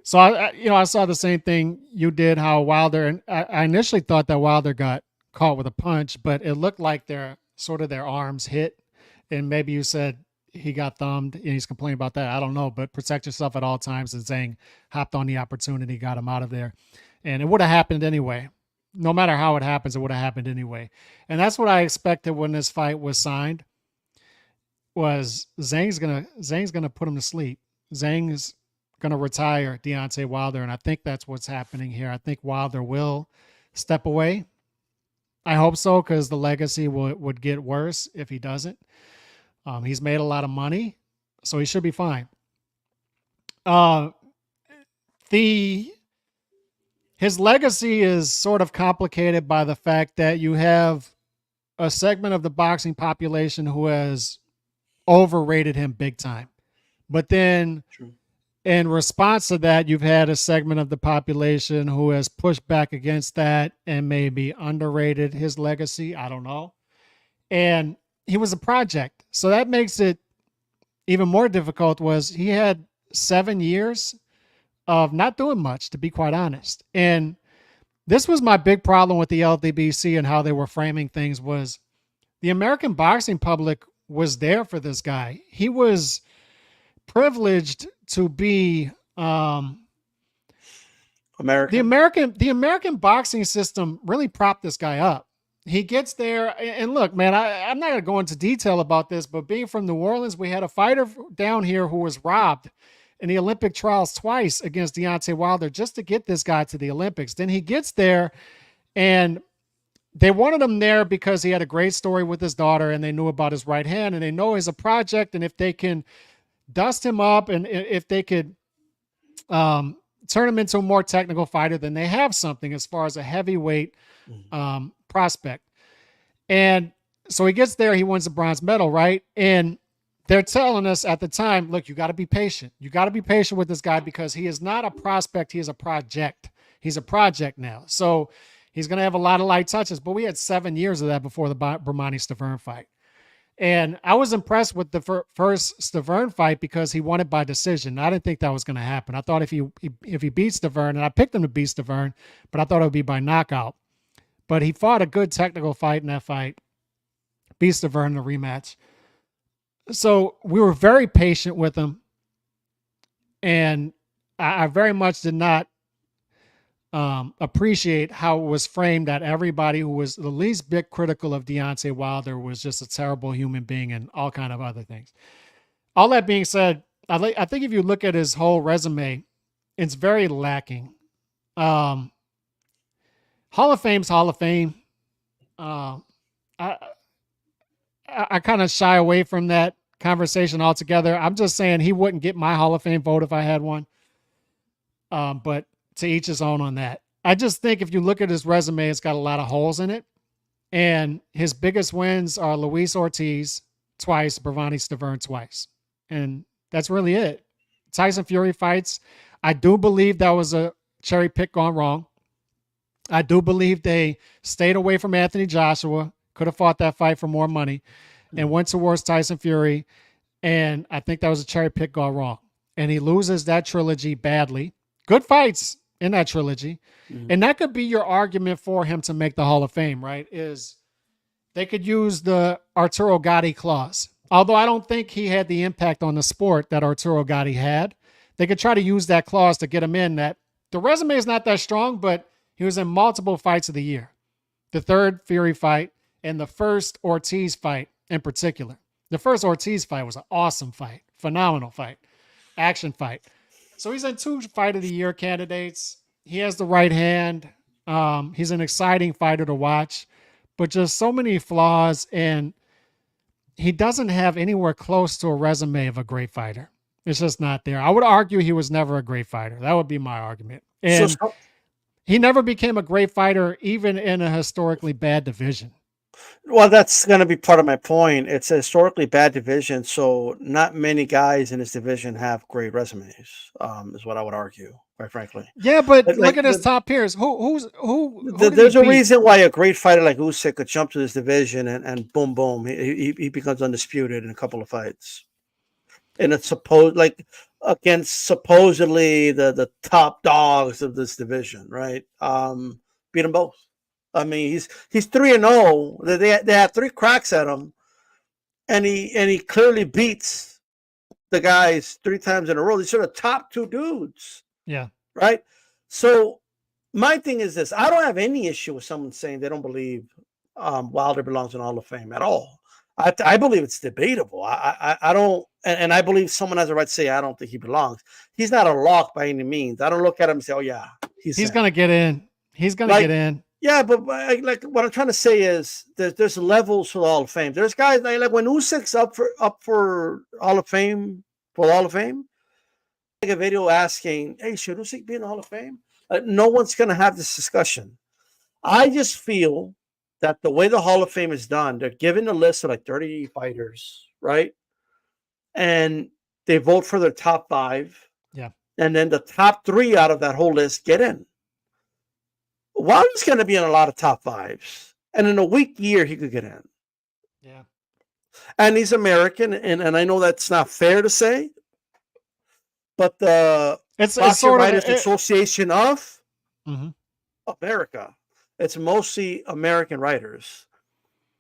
So I saw the same thing you did, how Wilder, and I initially thought that Wilder got caught with a punch, but it looked like their arms hit, and maybe you said he got thumbed and he's complaining about that. I don't know, but protect yourself at all times, and Zhang hopped on the opportunity, got him out of there, and it would have happened anyway. No matter how it happens, it would have happened anyway. And that's what I expected when this fight was signed, was Zhang's gonna put him to sleep. Zhang's going to retire Deontay Wilder, and I think that's what's happening here. I think Wilder will step away. I hope so, because the legacy would get worse if he doesn't. He's made a lot of money, so he should be fine. His legacy is sort of complicated by the fact that you have a segment of the boxing population who has overrated him big time. But then in response to that, you've had a segment of the population who has pushed back against that and maybe underrated his legacy. I don't know. And he was a project. So that makes it even more difficult. Was he had 7 years of not doing much, to be quite honest. And this was my big problem with the LDBC and how they were framing things. Was the American boxing public was there for this guy. He was privileged to be American. The American boxing system really propped this guy up. He gets there, and look, man, I'm not going to go into detail about this, but being from New Orleans, we had a fighter down here who was robbed in the Olympic trials twice against Deontay Wilder just to get this guy to the Olympics. Then he gets there, and they wanted him there because he had a great story with his daughter, and they knew about his right hand, and they know he's a project, and if they can dust him up, and if they could turn him into a more technical fighter, then they have something as far as a heavyweight prospect. And so he gets there, he wins the bronze medal, right? And they're telling us at the time, look, you got to be patient. You got to be patient with this guy because he is not a prospect. He is a project. He's a project now. So he's going to have a lot of light touches, but we had 7 years of that before the Bermani-Stavern fight. And I was impressed with the first Stavern fight because he won it by decision. I didn't think that was going to happen. I thought if he beats Stavern, and I picked him to beat Stavern, but I thought it would be by knockout. But he fought a good technical fight in that fight, beat Stavern in the rematch. So we were very patient with him, and I very much did not appreciate how it was framed that everybody who was the least bit critical of Deontay Wilder was just a terrible human being and all kind of other things. All that being said, I think if you look at his whole resume, it's very lacking. Hall of Fame's Hall of Fame. I kind of shy away from that conversation altogether. I'm just saying he wouldn't get my Hall of Fame vote if I had one. But to each his own on that. I just think if you look at his resume, it's got a lot of holes in it. And his biggest wins are Luis Ortiz twice, Bermani-Stavern twice. And that's really it. Tyson Fury fights. I do believe that was a cherry pick gone wrong. I do believe they stayed away from Anthony Joshua, could have fought that fight for more money, and went towards Tyson Fury. And I think that was a cherry pick gone wrong. And he loses that trilogy badly. Good fights in that trilogy. And that could be your argument for him to make the Hall of Fame, right? Is they could use the Arturo Gatti clause. Although I don't think he had the impact on the sport that Arturo Gatti had. They could try to use that clause to get him in. That the resume is not that strong, but he was in multiple fights of the year. The third Fury fight and the first Ortiz fight in particular. The first Ortiz fight was an awesome fight. Phenomenal fight. Action fight. So he's in 2 fight of the year candidates. He has the right hand. He's an exciting fighter to watch, but just so many flaws, and he doesn't have anywhere close to a resume of a great fighter. It's just not there. I would argue he was never a great fighter. That would be my argument. And he never became a great fighter, even in a historically bad division. Well, that's going to be part of my point. It's a historically bad division, so not many guys in this division have great resumes, is what I would argue, quite frankly. Yeah, but look at his top peers. There's a reason why a great fighter like Usyk could jump to this division and boom, boom, he becomes undisputed in a couple of fights. And it's against supposedly the top dogs of this division, right? Beat them both. I mean, he's 3-0. They had 3 cracks at him, and he clearly beats the guys 3 times in a row. These are the top 2 dudes. Yeah. Right. So my thing is this: I don't have any issue with someone saying they don't believe Wilder belongs in the Hall of Fame at all. I believe it's debatable. I don't, and I believe someone has a right to say I don't think he belongs. He's not a lock by any means. I don't look at him and say, oh yeah, he's gonna get in. He's gonna get in. Yeah, but like what I'm trying to say is there's levels to the Hall of Fame. There's guys like when Usyk's up for Hall of Fame for the Hall of Fame. Like a video asking, "Hey, should Usyk be in the Hall of Fame?" No one's going to have this discussion. I just feel that the way the Hall of Fame is done, they're given a list of like 30 fighters, right? And they vote for their top 5. Yeah. And then the top 3 out of that whole list get in. Wilder's going to be in a lot of top 5s. And in a weak year, he could get in. Yeah. And he's American. And I know that's not fair to say. But the it's sort Writers Association of America, it's mostly American writers.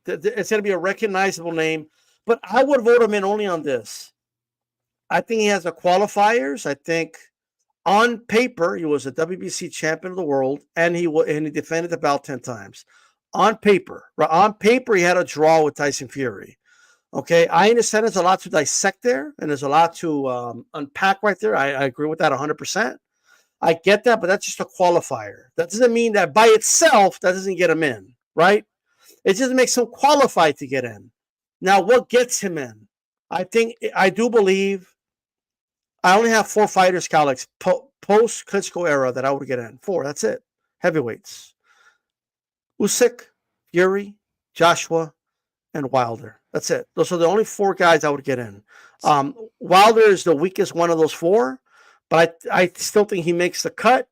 It's going to be a recognizable name. But I would vote him in only on this. I think he has the qualifiers. I think on paper, he was a WBC champion of the world, and he defended the belt 10 times. On paper, he had a draw with Tyson Fury. Okay, I understand there's a lot to dissect there, and there's a lot to unpack right there. I agree with that 100%. I get that, but that's just a qualifier. That doesn't mean that by itself, that doesn't get him in, right? It just makes him qualified to get in. Now, what gets him in? I do believe I only have 4 fighters, Calix, post-Klitschko era that I would get in. 4, that's it. Heavyweights. Usyk, Fury, Joshua, and Wilder. That's it. Those are the only 4 guys I would get in. Wilder is the weakest one of those 4, but I still think he makes the cut.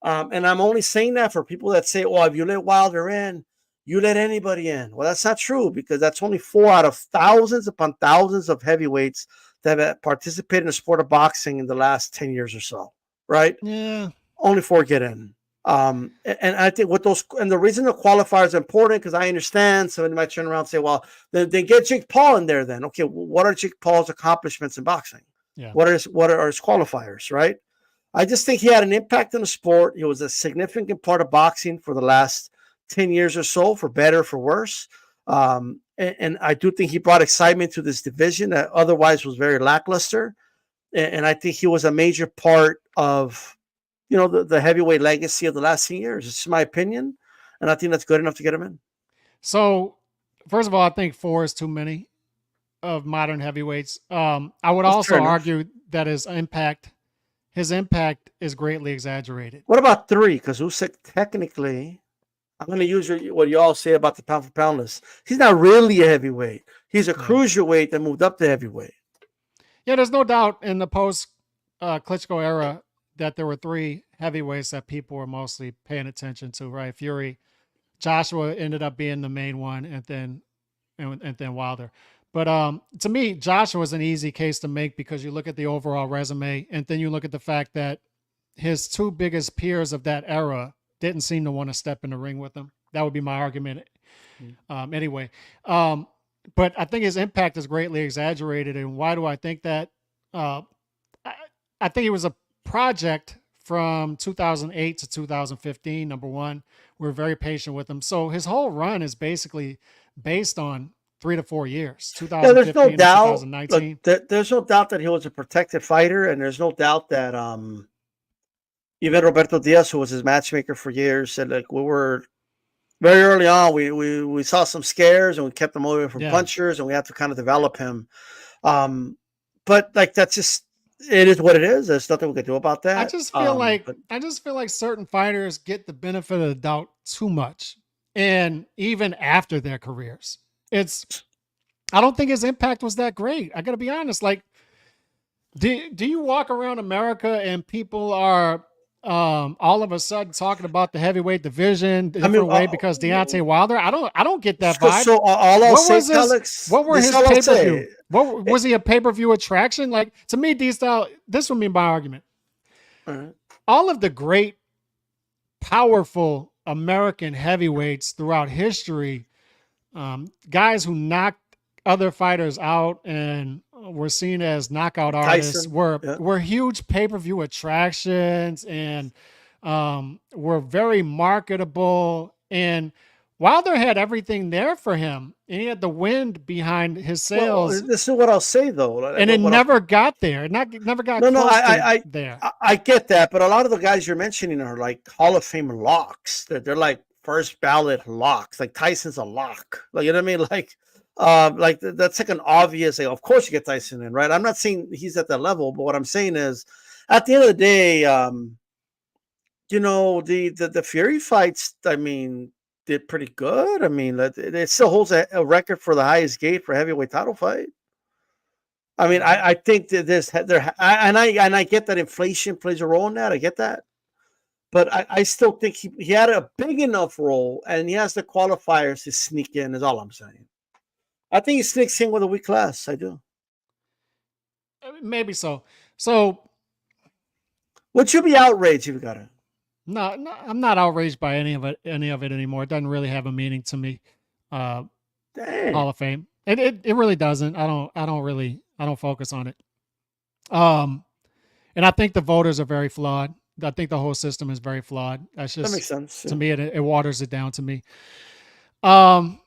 And I'm only saying that for people that say, "Oh, if you let Wilder in, you let anybody in." Well, that's not true, because that's only 4 out of thousands upon thousands of heavyweights that have participated in the sport of boxing in the last 10 years or so, right? Yeah. Only 4 get in. And I think with those, and the reason the qualifier is important, because I understand somebody might turn around and say, "Well, then get Jake Paul in there then." Okay, what are Jake Paul's accomplishments in boxing? Yeah. What are his qualifiers, right? I just think he had an impact on the sport. He was a significant part of boxing for the last 10 years or so, for better, for worse. And I do think he brought excitement to this division that otherwise was very lackluster. And I think he was a major part of, the heavyweight legacy of the last 10 years. It's my opinion. And I think that's good enough to get him in. So, first of all, I think 4 is too many of modern heavyweights. I would also argue that his impact is greatly exaggerated. What about 3? Because Usyk technically, I'm going to use what you all say about the pound for pound list. He's not really a heavyweight. He's a cruiserweight that moved up to heavyweight. Yeah, there's no doubt in the post Klitschko era that there were 3 heavyweights that people were mostly paying attention to, right? Fury, Joshua ended up being the main one, and then Wilder. But to me, Joshua was an easy case to make, because you look at the overall resume, and then you look at the fact that his 2 biggest peers of that era didn't seem to want to step in the ring with him. That would be my argument anyway. But I think his impact is greatly exaggerated. And why do I think that? I think it was a project from 2008 to 2015, number one. We're very patient with him. So his whole run is basically based on 3 to 4 years, 2015 there's no doubt, 2019. Look, there's no doubt that he was a protected fighter, and there's no doubt that even Roberto Diaz, who was his matchmaker for years, said, like, we were very early on, we saw some scares, and we kept him away from punchers, and we had to kind of develop him. But like, that's just, it is what it is. There's nothing we can do about that. I just feel like certain fighters get the benefit of the doubt too much, and even after their careers, I don't think his impact was that great. I got to be honest. Like, do you walk around America and people are all of a sudden talking about the heavyweight division because Deontay Wilder? I don't get that vibe. So all I'll say, Alex, what were his pay-per-view? What was he a pay-per-view attraction? Like, to me, this would be my argument. All of the great, powerful American heavyweights throughout history, guys who knocked other fighters out and were seen as knockout artists, were huge pay-per-view attractions and were very marketable. And Wilder had everything there for him, and he had the wind behind his sails. Well, this is what I'll say, though, and it never got there. It never got there. I get that, but a lot of the guys you're mentioning are like Hall of Fame locks. They're like first ballot locks. Like Tyson's a lock. Like, you know what I mean? Like that's like an obvious. Like, of course you get Tyson in, right? I'm not saying he's at that level, but what I'm saying is, at the end of the day, you know, the Fury fights, I mean, did pretty good. I mean, it still holds a record for the highest gate for heavyweight title fight. I mean, I think that I get that inflation plays a role in that. I get that. But I still think he had a big enough role, and he has the qualifiers to sneak in, is all I'm saying. I think he sneaks in with a weak class. I do. Maybe so. So would you be outraged if you got it? No, I'm not outraged by any of it anymore. It doesn't really have a meaning to me. Hall of Fame. It really doesn't. I don't focus on it. And I think the voters are very flawed. I think the whole system is very flawed. That makes sense. To me, it waters it down to me. And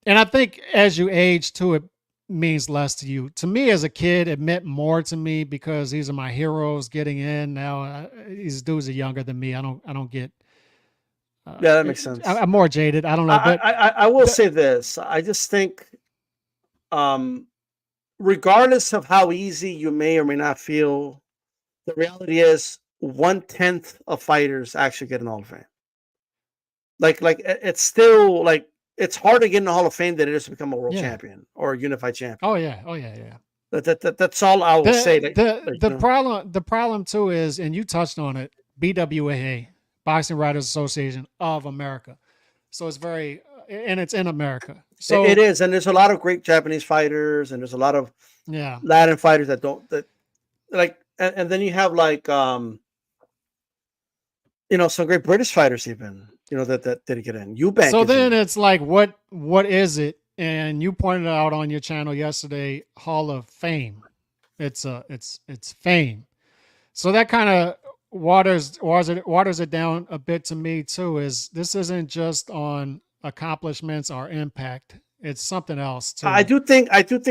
I think as you age too, it means less to you. To me as a kid, it meant more to me because these are my heroes getting in. Now these dudes are younger than me. I don't get. Yeah, that makes sense. I'm more jaded. I don't know. But I will say this. I just think, regardless of how easy you may or may not feel, the reality is 1/10 of fighters actually get in the Hall of Fame. Like it's still like it's hard to get in the Hall of Fame than it is to become a world champion or a unified champion. Oh yeah. That's all I will say. The problem too is, and you touched on it, BWAA, Boxing Writers Association of America. So it's very, and it's in America. So it is, and there's a lot of great Japanese fighters, and there's a lot of Latin fighters and then you have like you know, some great British fighters even, you know, that didn't get in. Eubank. So then it's like, what is it? And you pointed out on your channel yesterday, Hall of Fame. It's fame. So that kind of waters it down a bit to me too. Is this isn't just on accomplishments or impact? It's something else too. I do think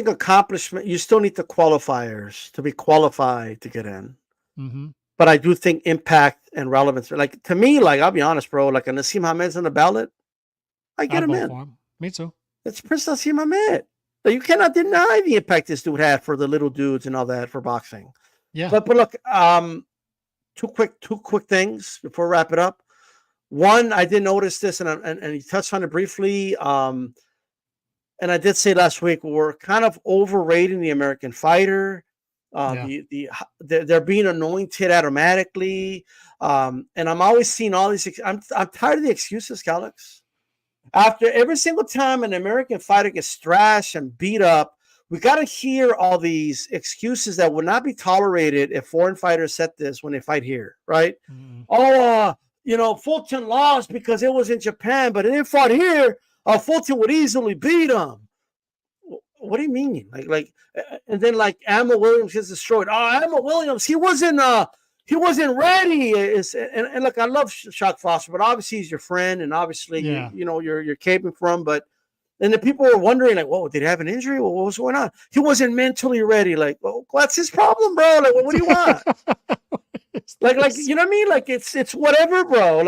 accomplishment. You still need the qualifiers to be qualified to get in. Mm-hmm. But I do think impact and relevance. Like to me, like I'll be honest, bro. Like a Naseem Hammed's on the ballot, I get him in. Me too. It's Prince Naseem Hamed. Like, you cannot deny the impact this dude had for the little dudes and all that for boxing. Yeah. But look, two quick things before we wrap it up. One, I did notice this, and you touched on it briefly. And I did say last week we're kind of overrating the American fighter. They're being anointed automatically. And I'm always seeing all these. I'm tired of the excuses, Calix. After every single time an American fighter gets thrashed and beat up, we got to hear all these excuses that would not be tolerated if foreign fighters said this when they fight here, right? Mm-hmm. Oh, you know, Fulton lost because it was in Japan, but if they fought here, Fulton would easily beat him. What do you mean? Like, and then like Amma Williams gets destroyed. Oh, Amma Williams, he wasn't ready. And look, I love Shock Foster, but obviously he's your friend, and obviously you're caping from. But then the people were wondering, like, "Whoa, did he have an injury? What was going on? He wasn't mentally ready." Like, well, that's his problem, bro. Like, what do you want? like, you know what I mean? Like, it's whatever, bro.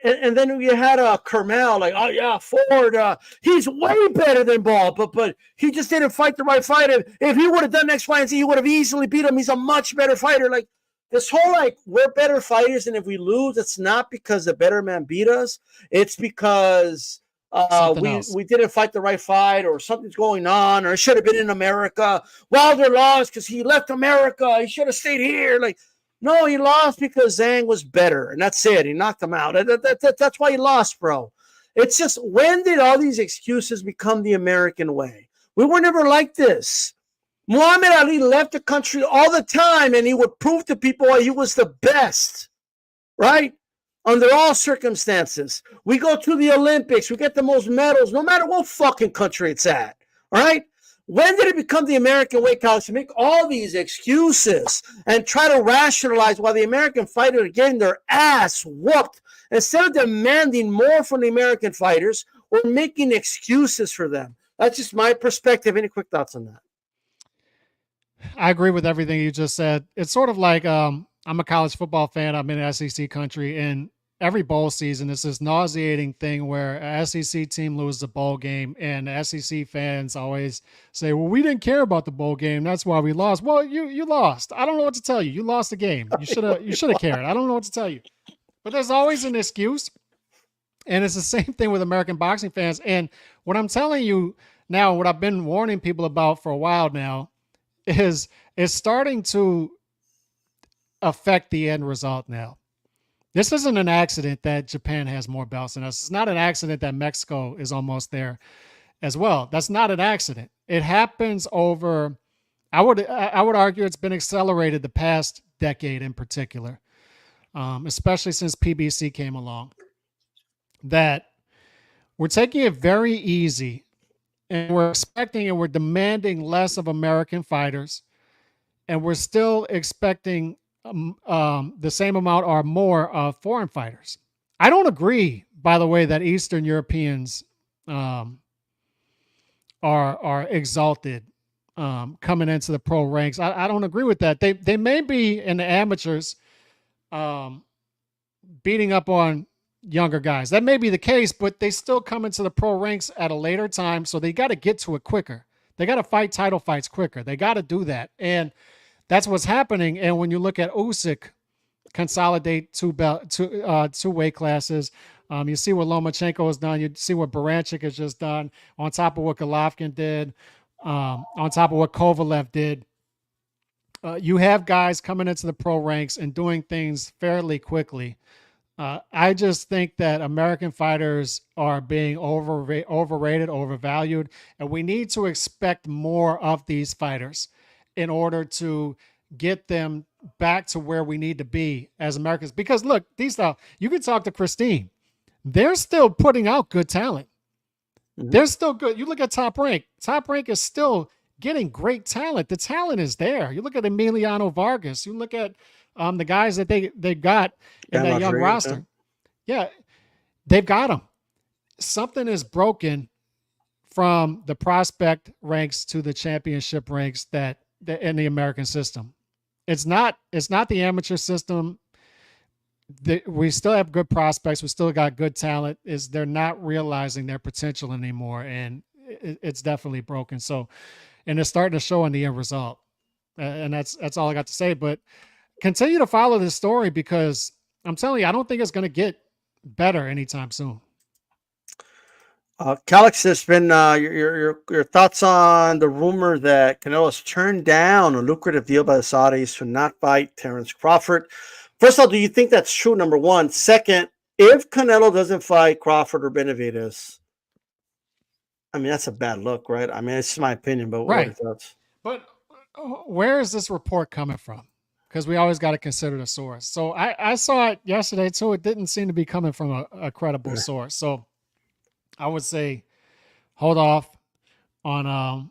And then you had Kermel, like, oh yeah, Ford, he's way better than Ball, but he just didn't fight the right fight. If he would have done X, Y, and Z, he would have easily beat him. He's a much better fighter. Like this whole like we're better fighters, and if we lose, it's not because the better man beat us. It's because we didn't fight the right fight, or something's going on, or it should have been in America. Wilder lost because he left America. He should have stayed here. Like. No, he lost because Zhang was better, and that's it. He knocked him out. That's why he lost, bro. It's just, when did all these excuses become the American way? We were never like this. Muhammad Ali left the country all the time, and he would prove to people why he was the best, right? Under all circumstances. We go to the Olympics. We get the most medals, no matter what fucking country it's at, all right? When did it become the American way, College, to make all these excuses and try to rationalize why the American fighters are getting their ass whooped? Instead of demanding more from the American fighters, we're making excuses for them. That's just my perspective. Any quick thoughts on that? I agree with everything you just said. It's sort of like I'm a college football fan. I'm in SEC country, and every bowl season, it's this nauseating thing where a SEC team loses a bowl game, and the SEC fans always say, "Well, we didn't care about the bowl game. That's why we lost." Well, you lost. I don't know what to tell you. You lost the game. You should have cared. I don't know what to tell you. But there's always an excuse, and it's the same thing with American boxing fans. And what I'm telling you now, what I've been warning people about for a while now, is starting to affect the end result now. This isn't an accident that Japan has more belts than us. It's not an accident that Mexico is almost there as well. That's not an accident. It happens over, I would argue it's been accelerated the past decade in particular, especially since PBC came along, that we're taking it very easy, and we're expecting and we're demanding less of American fighters, and we're still expecting the same amount or more of foreign fighters. I don't agree, by the way, that Eastern Europeans are exalted coming into the pro ranks. I don't agree with that. They may be in the amateurs beating up on younger guys. That may be the case, but they still come into the pro ranks at a later time, so they got to get to it quicker. They got to fight title fights quicker. They got to do that. And that's what's happening. And when you look at Usyk consolidate two weight classes, you see what Lomachenko has done. You see what Baranchyk has just done, on top of what Golovkin did, on top of what Kovalev did. You have guys coming into the pro ranks and doing things fairly quickly. I just think that American fighters are being overrated, overvalued, and we need to expect more of these fighters in order to get them back to where we need to be as Americans. Because look, you can talk to Christine. They're still putting out good talent. Mm-hmm. They're still good. You look at Top Rank. Top Rank is still getting great talent. The talent is there. You look at Emiliano Vargas. You look at the guys that they got in that young roster. Yeah, they've got them. Something is broken from the prospect ranks to the championship ranks that in the American system. It's not the amateur system. We still have good prospects. We still got good talent. They're not realizing their potential anymore, and it's definitely broken. So, and it's starting to show in the end result. And that's all I got to say. But continue to follow this story, because I'm telling you, I don't think it's going to get better anytime soon. Calix, there's been your thoughts on the rumor that Canelo's turned down a lucrative deal by the Saudis to not fight Terence Crawford. First of all, do you think that's true? Number one. Second, if Canelo doesn't fight Crawford or Benavidez, I mean, that's a bad look, right? I mean, it's just my opinion, but what are your thoughts? But where is this report coming from? Because we always got to consider the source. So I saw it yesterday too. It didn't seem to be coming from a credible source. So I would say hold off on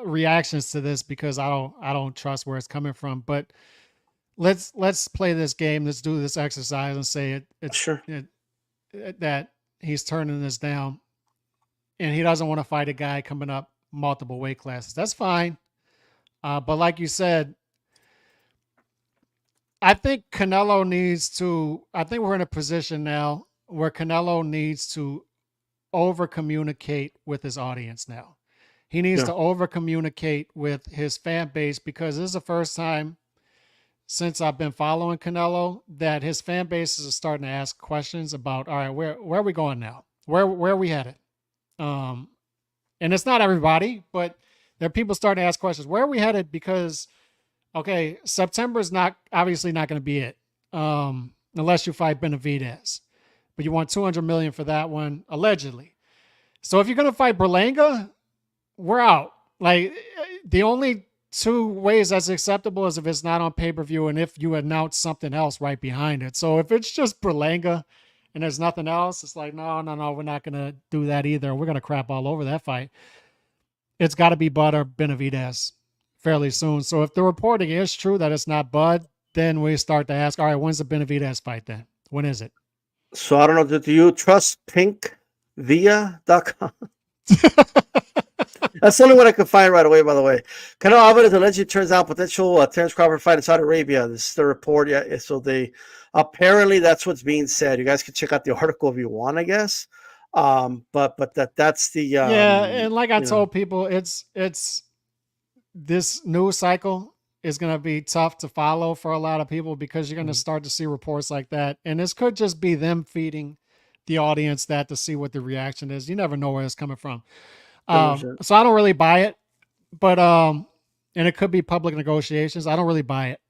reactions to this, because I don't trust where it's coming from. But let's play this game. Let's do this exercise and say that he's turning this down, and he doesn't want to fight a guy coming up multiple weight classes. That's fine. But like you said, I think Canelo needs to. I think we're in a position now where Canelo needs to over-communicate with his audience now. He needs to over-communicate with his fan base, because this is the first time since I've been following Canelo that his fan bases are starting to ask questions about, all right, where are we going now? Where are we headed? And it's not everybody, but there are people starting to ask questions. Where are we headed? Because, okay, September is obviously not going to be it, unless you fight Benavidez. But you want $200 million for that one, allegedly. So if you're going to fight Berlanga, we're out. Like, the only two ways that's acceptable is if it's not on pay-per-view and if you announce something else right behind it. So if it's just Berlanga and there's nothing else, it's like, no, we're not going to do that either. We're going to crap all over that fight. It's got to be Bud or Benavidez fairly soon. So if the reporting is true that it's not Bud, then we start to ask, all right, when's the Benavidez fight then? When is it? So I don't know. Do you trust pinkvia.com? That's the only one I could find right away, by the way. Canelo Alvarez allegedly turns out potential Terence Crawford fight in Saudi Arabia. This is the report. Yeah, so apparently that's what's being said. You guys can check out the article if you want, I guess. But that's the yeah, and like I told people, it's this news cycle is going to be tough to follow for a lot of people because you're going to start to see reports like that, and this could just be them feeding the audience that to see what the reaction is. You never know where it's coming from. So I don't really buy it, but and it could be public negotiations. I don't really buy it.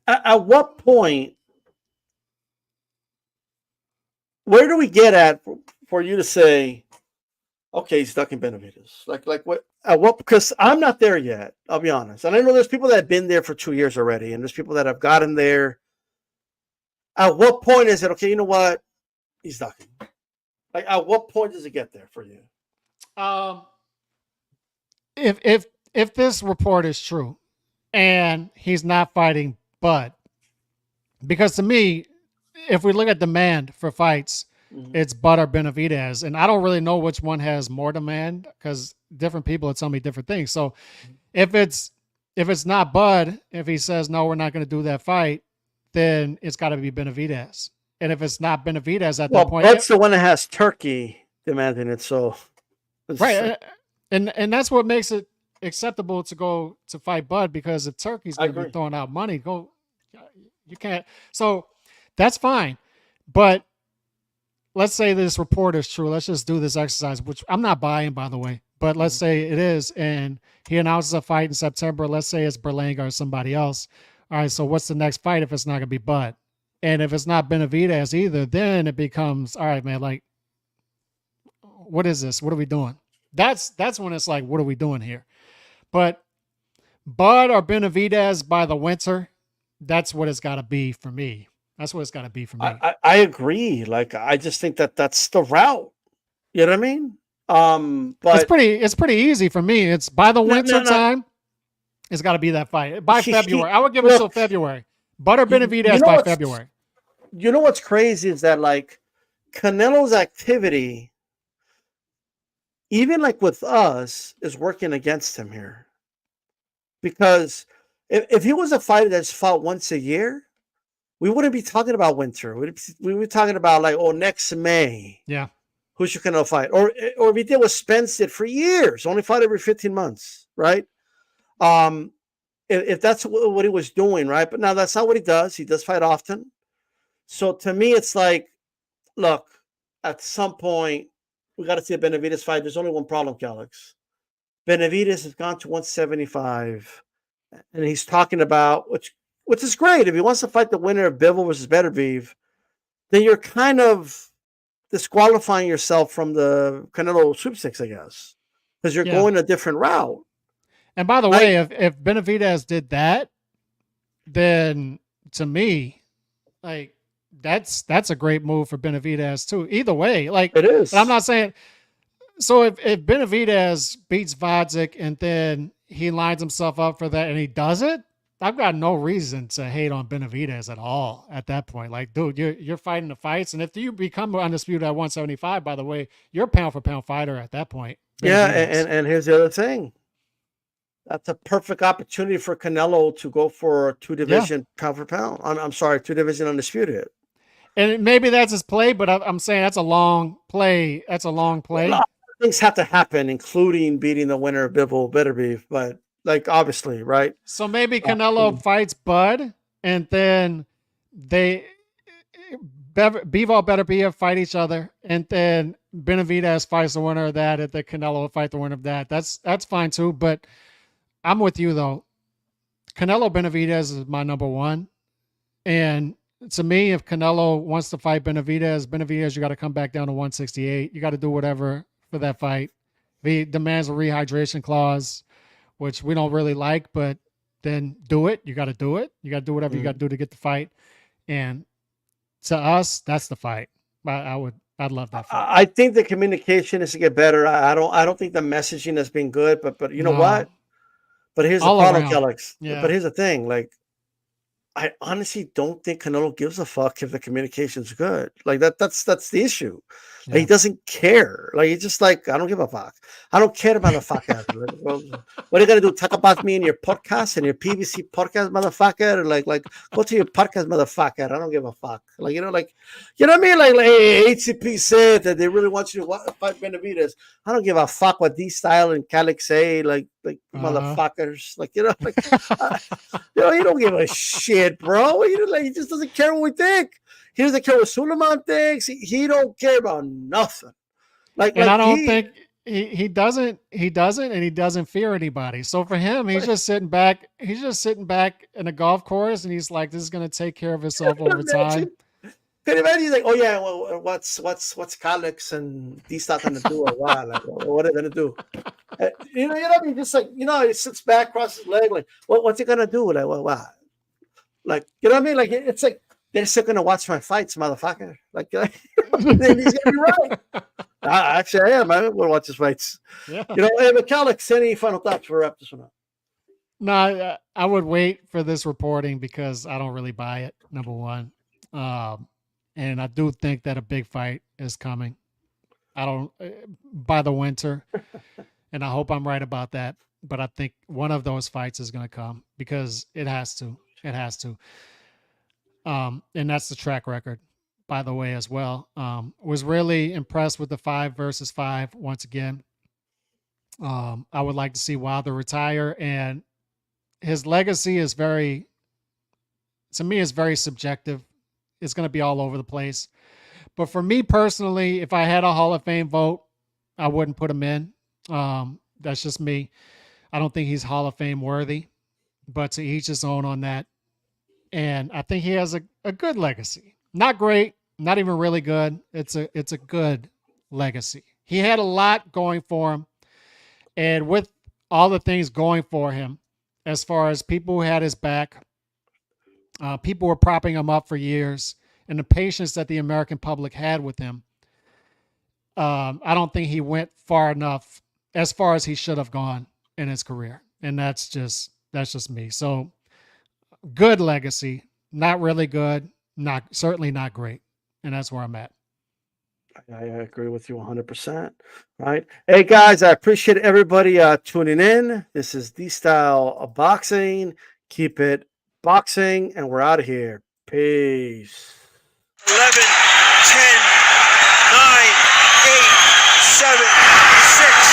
At what point? Where do we get at for you to say, okay, he's stuck in Benavides? Like what? At what? Because I'm not there yet. I'll be honest, and I know there's people that have been there for 2 years already, and there's people that have gotten there. At what point is it okay? You know what? He's stuck. Like, at what point does it get there for you? If this report is true, and he's not fighting Bud, because to me, if we look at demand for fights, it's Bud or Benavides, and I don't really know which one has more demand because different people are telling me different things. So if it's not Bud, if he says no, we're not going to do that fight, then it's got to be Benavides. And if it's not Benavides at that point, Bud's the one that has Turkey demanding it. So right, and that's what makes it acceptable to go to fight Bud, because if Turkey's going to be throwing out money, you can't. So that's fine, but let's say this report is true. Let's just do this exercise, which I'm not buying, by the way. But let's say it is, and he announces a fight in September. Let's say it's Berlanga or somebody else. All right, so what's the next fight if it's not going to be Bud? And if it's not Benavides either, then it becomes, all right, man, like, what is this? What are we doing? That's when it's like, what are we doing here? But Bud or Benavides by the winter, that's what it's got to be for me. That's what it's got to be for me. I agree. Like, I just think that's the route. You know what I mean? But it's pretty easy for me. It's by the winter time. It's got to be that fight by February. I would give it till February. Bud or Benavides by February. You know what's crazy is that, like, Canelo's activity, even like with us, is working against him here. Because if he was a fighter that's fought once a year, we wouldn't be talking about winter. We would be talking about, like, next May. Yeah. Who should Canelo fight? Or if he did what Spence did for years, only fought every 15 months, right? If that's what he was doing, right? But now that's not what he does. He does fight often. So to me, it's like, look, at some point, we got to see a Benavides fight. There's only one problem, Calix. Benavides has gone to 175, and he's talking about, which is great. If he wants to fight the winner of Bivol versus Beterbiev, then you're kind of disqualifying yourself from the Canelo sweepstakes, I guess, because you're going a different route. And by the way, if Benavides did that, then to me, like, that's a great move for Benavides too. Either way, like, it is. I'm not saying. So if Benavides beats Vodzik and then he lines himself up for that and he does it, I've got no reason to hate on Benavides at all at that point. Like, dude, you're fighting the fights, and if you become undisputed at 175, by the way, you're a pound for pound fighter at that point. Benavides. Yeah, and here's the other thing. That's a perfect opportunity for Canelo to go for a 2-division pound for pound. I'm sorry, 2-division undisputed. And maybe that's his play, but I'm saying that's a long play. That's a long play. A lot of things have to happen, including beating the winner of Bivol Beterbiev, but, like, obviously, right? So maybe Canelo fights Bud, and then Bivol Beterbiev fight each other, and then Benavides fights the winner of that, and then Canelo will fight the winner of that. That's fine too, but I'm with you though. Canelo Benavides is my number one, and to me, if Canelo wants to fight Benavides, you got to come back down to 168. You got to do whatever for that fight. If he demands a rehydration clause, which we don't really like, but then do it. You got to do it. You got to do whatever you got to do to get the fight. And to us, that's the fight. I'd love that fight. I think the communication is to get better. I don't think the messaging has been good, but you know what? But here's the problem, Kellex. Yeah. But here's the thing, like, I honestly don't think Canelo gives a fuck if the communication's good. Like that's the issue. Like, he doesn't care. Like, he's just like, I don't give a fuck. I don't care, motherfucker. Like, well, what are you gonna do? Talk about me in your podcast and your PVC podcast, motherfucker? Like, go to your podcast, motherfucker. I don't give a fuck. Like, like, you know what I mean? Like HCP said that they really want you to fight Benavidez. I don't give a fuck what D-Style and Calix say. Like motherfuckers. Like, like, he don't give a shit, bro. He just doesn't care what we think. He doesn't care what Suleiman thinks. He don't care about nothing. And I don't think he doesn't, and he doesn't fear anybody. So for him, he's just sitting back. He's just sitting back in a golf course, and he's like, "This is going to take care of itself over time." Can you imagine? He's like, "Oh yeah, well, what's Calix and D-Stock gonna do, or what? Like, what are they gonna do?" You know what I mean? Just like, he sits back, crosses his leg, like, what's he gonna do? Like, what? Like, you know what I mean? Like, it's like, they're still gonna watch my fights, motherfucker. Like, then he's gonna be right. Actually, I am. I will watch his fights. Yeah. Hey, but Calix, any final thoughts for wrap this one up? No, I would wait for this reporting because I don't really buy it. Number one, and I do think that a big fight is coming. I don't by the winter, and I hope I'm right about that. But I think one of those fights is going to come because it has to. It has to. And that's the track record, by the way, as well. Was really impressed with the 5 versus 5 once again. I would like to see Wilder retire, and his legacy is very subjective. It's going to be all over the place. But for me personally, if I had a Hall of Fame vote, I wouldn't put him in. That's just me. I don't think he's Hall of Fame worthy, but to each his own on that. And I think he has a good legacy. Not great, not even really good. It's a good legacy. He had a lot going for him. And with all the things going for him, as far as people who had his back, people were propping him up for years, and the patience that the American public had with him, I don't think he went far enough as far as he should have gone in his career. And that's just me. So good legacy, not really good, certainly not great. And that's where I'm at. I agree with you 100%. Right. Hey, guys, I appreciate everybody tuning in. This is D-Style Boxing. Keep it boxing, and we're out of here. Peace. 11, 10, 9, 8, 7, 6.